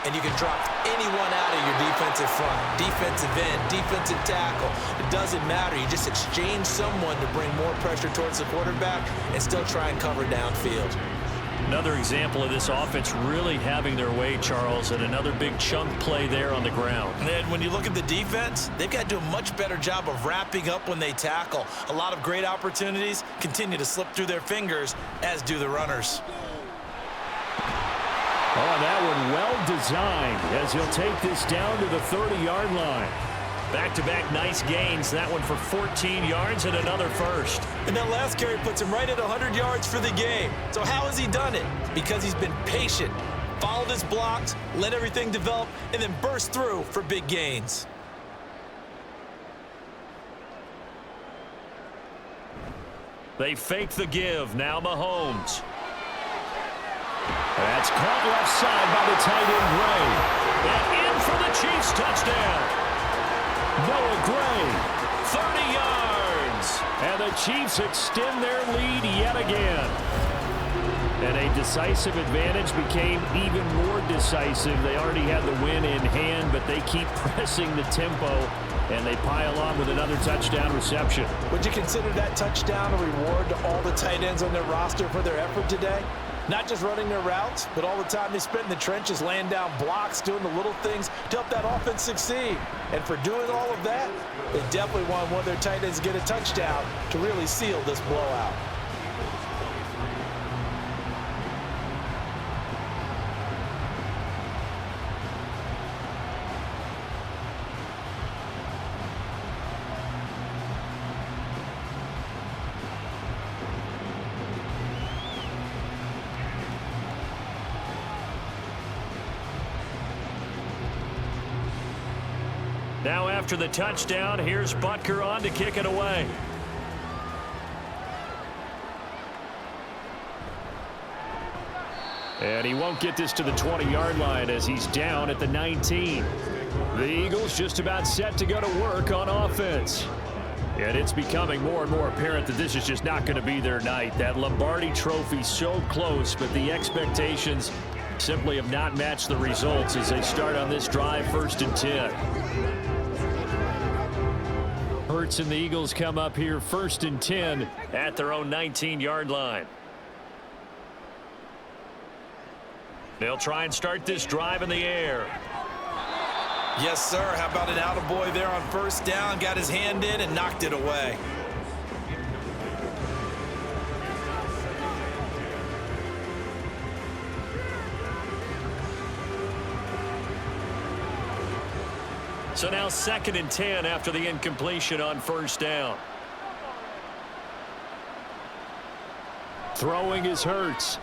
And you can drop anyone out of your defensive front, defensive end, defensive tackle. It doesn't matter. You just exchange someone to bring more pressure towards the quarterback and still try and cover downfield. Another example of this offense really having their way, Charles, and another big chunk play there on the ground. And then when you look at the defense, they've got to do a much better job of wrapping up when they tackle. A lot of great opportunities continue to slip through their fingers, as do the runners. Oh, that one well designed as he'll take this down to the 30-yard line. Back-to-back nice gains. That one for 14 yards and another first. And that last carry puts him right at 100 yards for the game. So how has he done it? Because he's been patient, followed his blocks, let everything develop, and then burst through for big gains. They fake the give. Now Mahomes. That's caught left side by the tight end, Gray. And in for the Chiefs touchdown. Noah Gray. 30 yards. And the Chiefs extend their lead yet again. And a decisive advantage became even more decisive. They already had the win in hand, but they keep pressing the tempo, and they pile on with another touchdown reception. Would you consider that touchdown a reward to all the tight ends on their roster for their effort today? Not just running their routes, but all the time they spent in the trenches laying down blocks, doing the little things to help that offense succeed. And for doing all of that, they definitely want one of their tight ends to get a touchdown to really seal this blowout. Now after the touchdown, here's Butker on to kick it away. And he won't get this to the 20-yard line as he's down at the 19. The Eagles just about set to go to work on offense. And it's becoming more and more apparent that this is just not going to be their night. That Lombardi trophy so close, but the expectations simply have not matched the results as they start on this drive, 1st and 10. Hurts and the Eagles come up here 1st and 10 at their own 19-yard line. They'll try and start this drive in the air. Yes, sir. How about an attaboy there on 1st down? Got his hand in and knocked it away. So now 2nd and 10 after the incompletion on 1st down. Throwing is Hurts.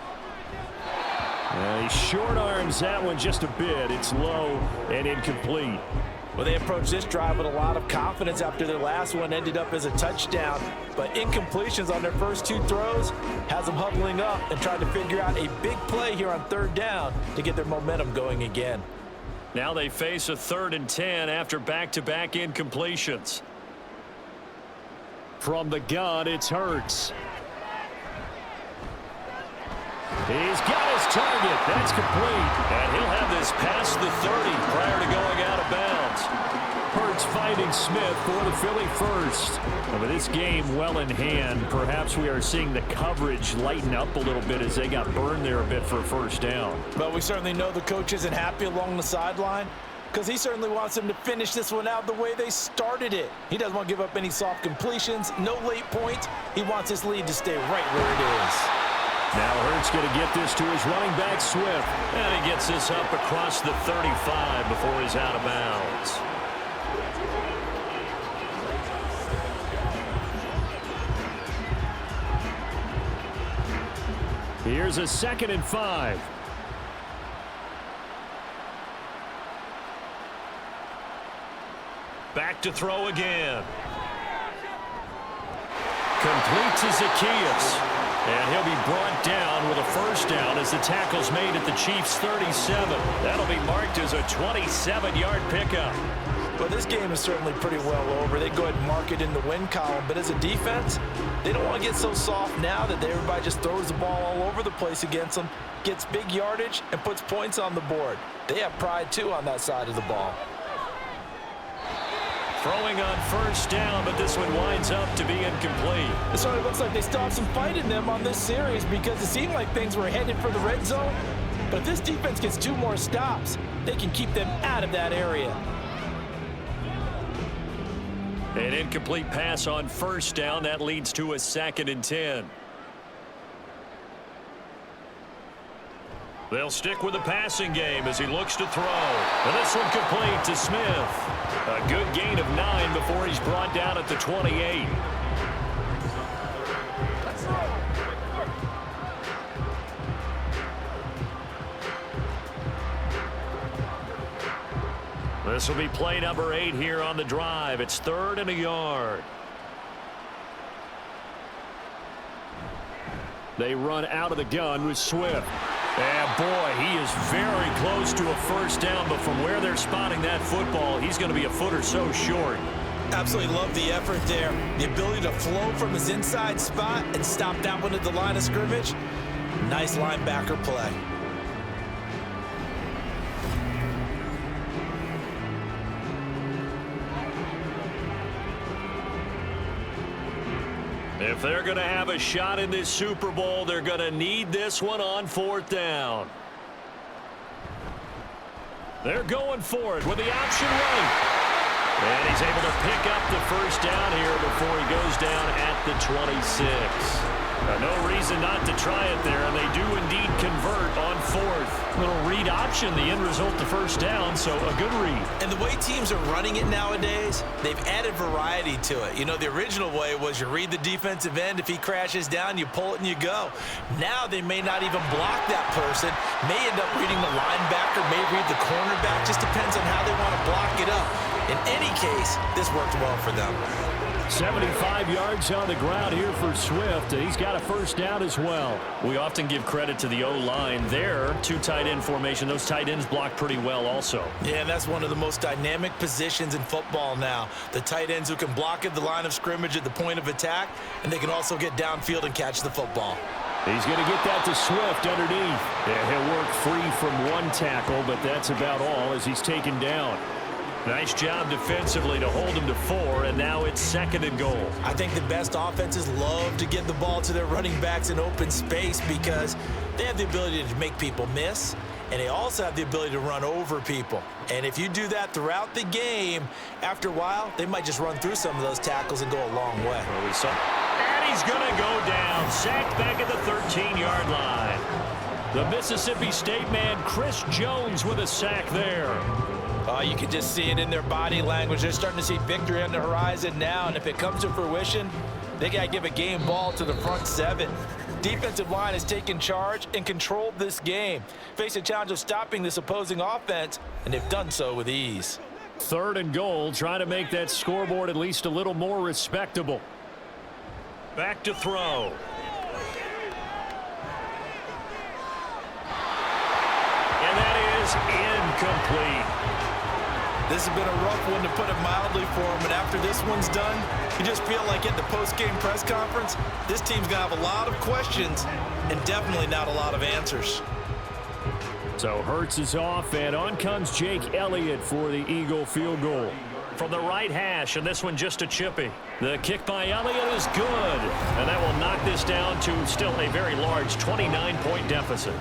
He short arms that one just a bit. It's low and incomplete. Well, they approached this drive with a lot of confidence after their last one ended up as a touchdown. But incompletions on their first 2 throws has them huddling up and trying to figure out a big play here on 3rd down to get their momentum going again. Now they face a 3rd and 10 after back-to-back incompletions. From the gun, it's Hurts. He's got his target. That's complete. And he'll have this past the 30 prior to going out of bounds. Hurts finding Smith for the Philly first. And with this game well in hand, perhaps we are seeing the coverage lighten up a little bit as they got burned there a bit for a 1st down. But we certainly know the coach isn't happy along the sideline because he certainly wants them to finish this one out the way they started it. He doesn't want to give up any soft completions, no late points. He wants his lead to stay right where it is. Now Hurts going to get this to his running back, Swift. And he gets this up across the 35 before he's out of bounds. Here's a 2nd and 5. Back to throw again. Complete to Zacchaeus. And he'll be brought down with a first down as the tackle's made at the Chiefs' 37. That'll be marked as a 27-yard pickup. Well, this game is certainly pretty well over. They go ahead and mark it in the win column. But as a defense, they don't want to get so soft now that everybody just throws the ball all over the place against them, gets big yardage, and puts points on the board. They have pride, too, on that side of the ball. Throwing on first down, but this one winds up to be incomplete. It certainly looks like they still have some fight in them on this series because it seemed like things were headed for the red zone. But if this defense gets 2 more stops, they can keep them out of that area. An incomplete pass on first down. That leads to a 2nd and 10. They'll stick with the passing game as he looks to throw. And this one complete to Smith. A good gain of 9 before he's brought down at the 28. This will be play number 8 here on the drive. It's 3rd and a yard. They run out of the gun with Swift. And boy, he is very close to a first down, but from where they're spotting that football, he's going to be a foot or so short. Absolutely love the effort there. The ability to flow from his inside spot and stop that one at the line of scrimmage. Nice linebacker play. If they're going to have a shot in this Super Bowl, they're going to need this one on 4th down. They're going for it with the option right. And he's able to pick up the first down here before he goes down at the 26. No reason not to try it there, and they do indeed convert on 4th. Little read option, the end result, the first down, so a good read. And the way teams are running it nowadays, they've added variety to it. You know, the original way was you read the defensive end. If he crashes down, you pull it and you go. Now they may not even block that person, may end up reading the linebacker, may read the cornerback. Just depends on how they want to block it up. In any case, this worked well for them. 75 yards on the ground here for Swift. He's got a first down as well. We often give credit to the O-line there. 2 tight end formation. Those tight ends block pretty well also. Yeah, and that's one of the most dynamic positions in football now. The tight ends who can block at the line of scrimmage at the point of attack, and they can also get downfield and catch the football. He's going to get that to Swift underneath. Yeah, he'll work free from 1 tackle, but that's about all as he's taken down. Nice job defensively to hold him to 4, and now it's 2nd and goal. I think the best offenses love to get the ball to their running backs in open space because they have the ability to make people miss, and they also have the ability to run over people. And if you do that throughout the game, after a while, they might just run through some of those tackles and go a long way. Well, we saw. And he's going to go down. Sacked back at the 13-yard line. The Mississippi State man, Chris Jones, with a sack there. You can just see it in their body language. They're starting to see victory on the horizon now, and if it comes to fruition, they got to give a game ball to the front 7. Defensive line has taken charge and controlled this game. Face a challenge of stopping this opposing offense, and they've done so with ease. 3rd and goal, trying to make that scoreboard at least a little more respectable. Back to throw. And that is incomplete. This has been a rough one, to put it mildly, for him. And after this one's done, you just feel like at the post-game press conference, this team's going to have a lot of questions and definitely not a lot of answers. So Hurts is off, and on comes Jake Elliott for the Eagle field goal. From the right hash, and this one just a chippy. The kick by Elliott is good, and that will knock this down to still a very large 29-point deficit.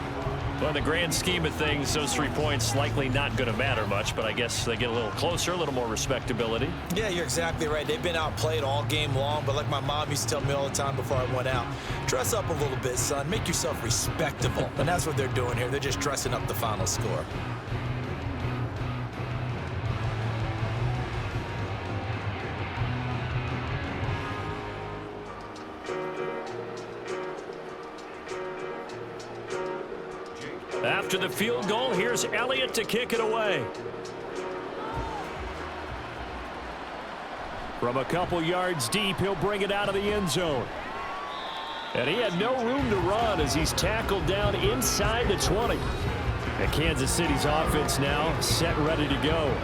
Well, in the grand scheme of things, those 3 points likely not going to matter much, but I guess they get a little closer, a little more respectability. Yeah, you're exactly right. They've been outplayed all game long, but like my mom used to tell me all the time before I went out, dress up a little bit, son. Make yourself respectable. And that's what they're doing here. They're just dressing up the final score. After the field goal, here's Elliott to kick it away. From a couple yards deep, he'll bring it out of the end zone. And he had no room to run as he's tackled down inside the 20. And Kansas City's offense now set, ready to go.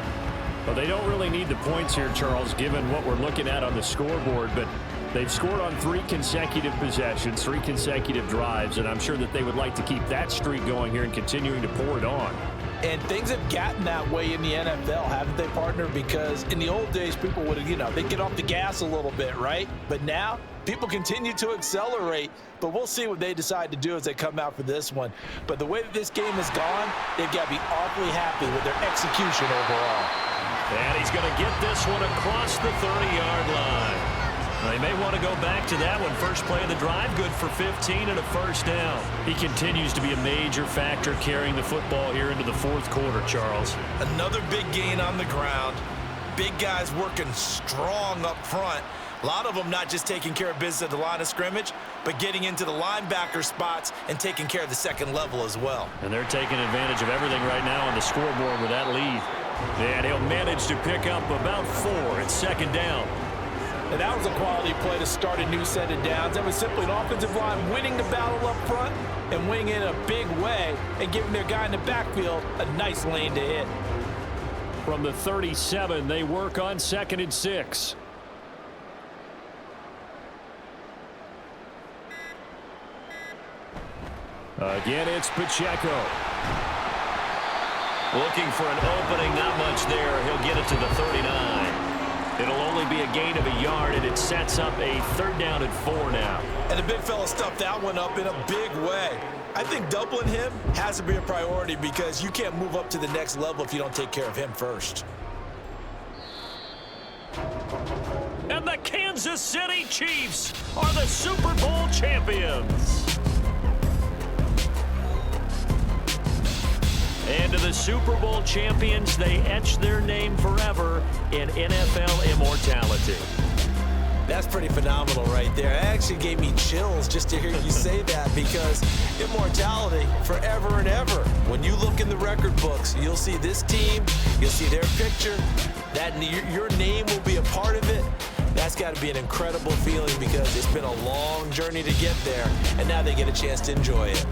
Well, they don't really need the points here, Charles, given what we're looking at on the scoreboard, but they've scored on 3 consecutive possessions, 3 consecutive drives, and I'm sure that they would like to keep that streak going here and continuing to pour it on. And things have gotten that way in the NFL, haven't they, partner? Because in the old days, people would have, they'd get off the gas a little bit, right? But now, people continue to accelerate. But we'll see what they decide to do as they come out for this one. But the way that this game has gone, they've got to be awfully happy with their execution overall. And he's going to get this one across the 30-yard line. They may want to go back to that one. First play of the drive, good for 15 and a first down. He continues to be a major factor carrying the football here into the fourth quarter, Charles. Another big gain on the ground. Big guys working strong up front. A lot of them not just taking care of business at the line of scrimmage, but getting into the linebacker spots and taking care of the second level as well. And they're taking advantage of everything right now on the scoreboard with that lead. And he'll manage to pick up about 4. It's second down. And that was a quality play to start a new set of downs. That was simply an offensive line winning the battle up front and winning in a big way and giving their guy in the backfield a nice lane to hit. From the 37, they work on 2nd and 6. Again, it's Pacheco. Looking for an opening, not much there. He'll get it to the 39. It'll only be a gain of a yard, and it sets up a 3rd down and 4 now. And the big fella stuffed that one up in a big way. I think doubling him has to be a priority because you can't move up to the next level if you don't take care of him first. And the Kansas City Chiefs are the Super Bowl champions. And to the Super Bowl champions, they etch their name forever in NFL immortality. That's pretty phenomenal right there. It actually gave me chills just to hear you say that because immortality forever and ever. When you look in the record books, you'll see this team, you'll see their picture, that your name will be a part of it. That's got to be an incredible feeling because it's been a long journey to get there, and now they get a chance to enjoy it.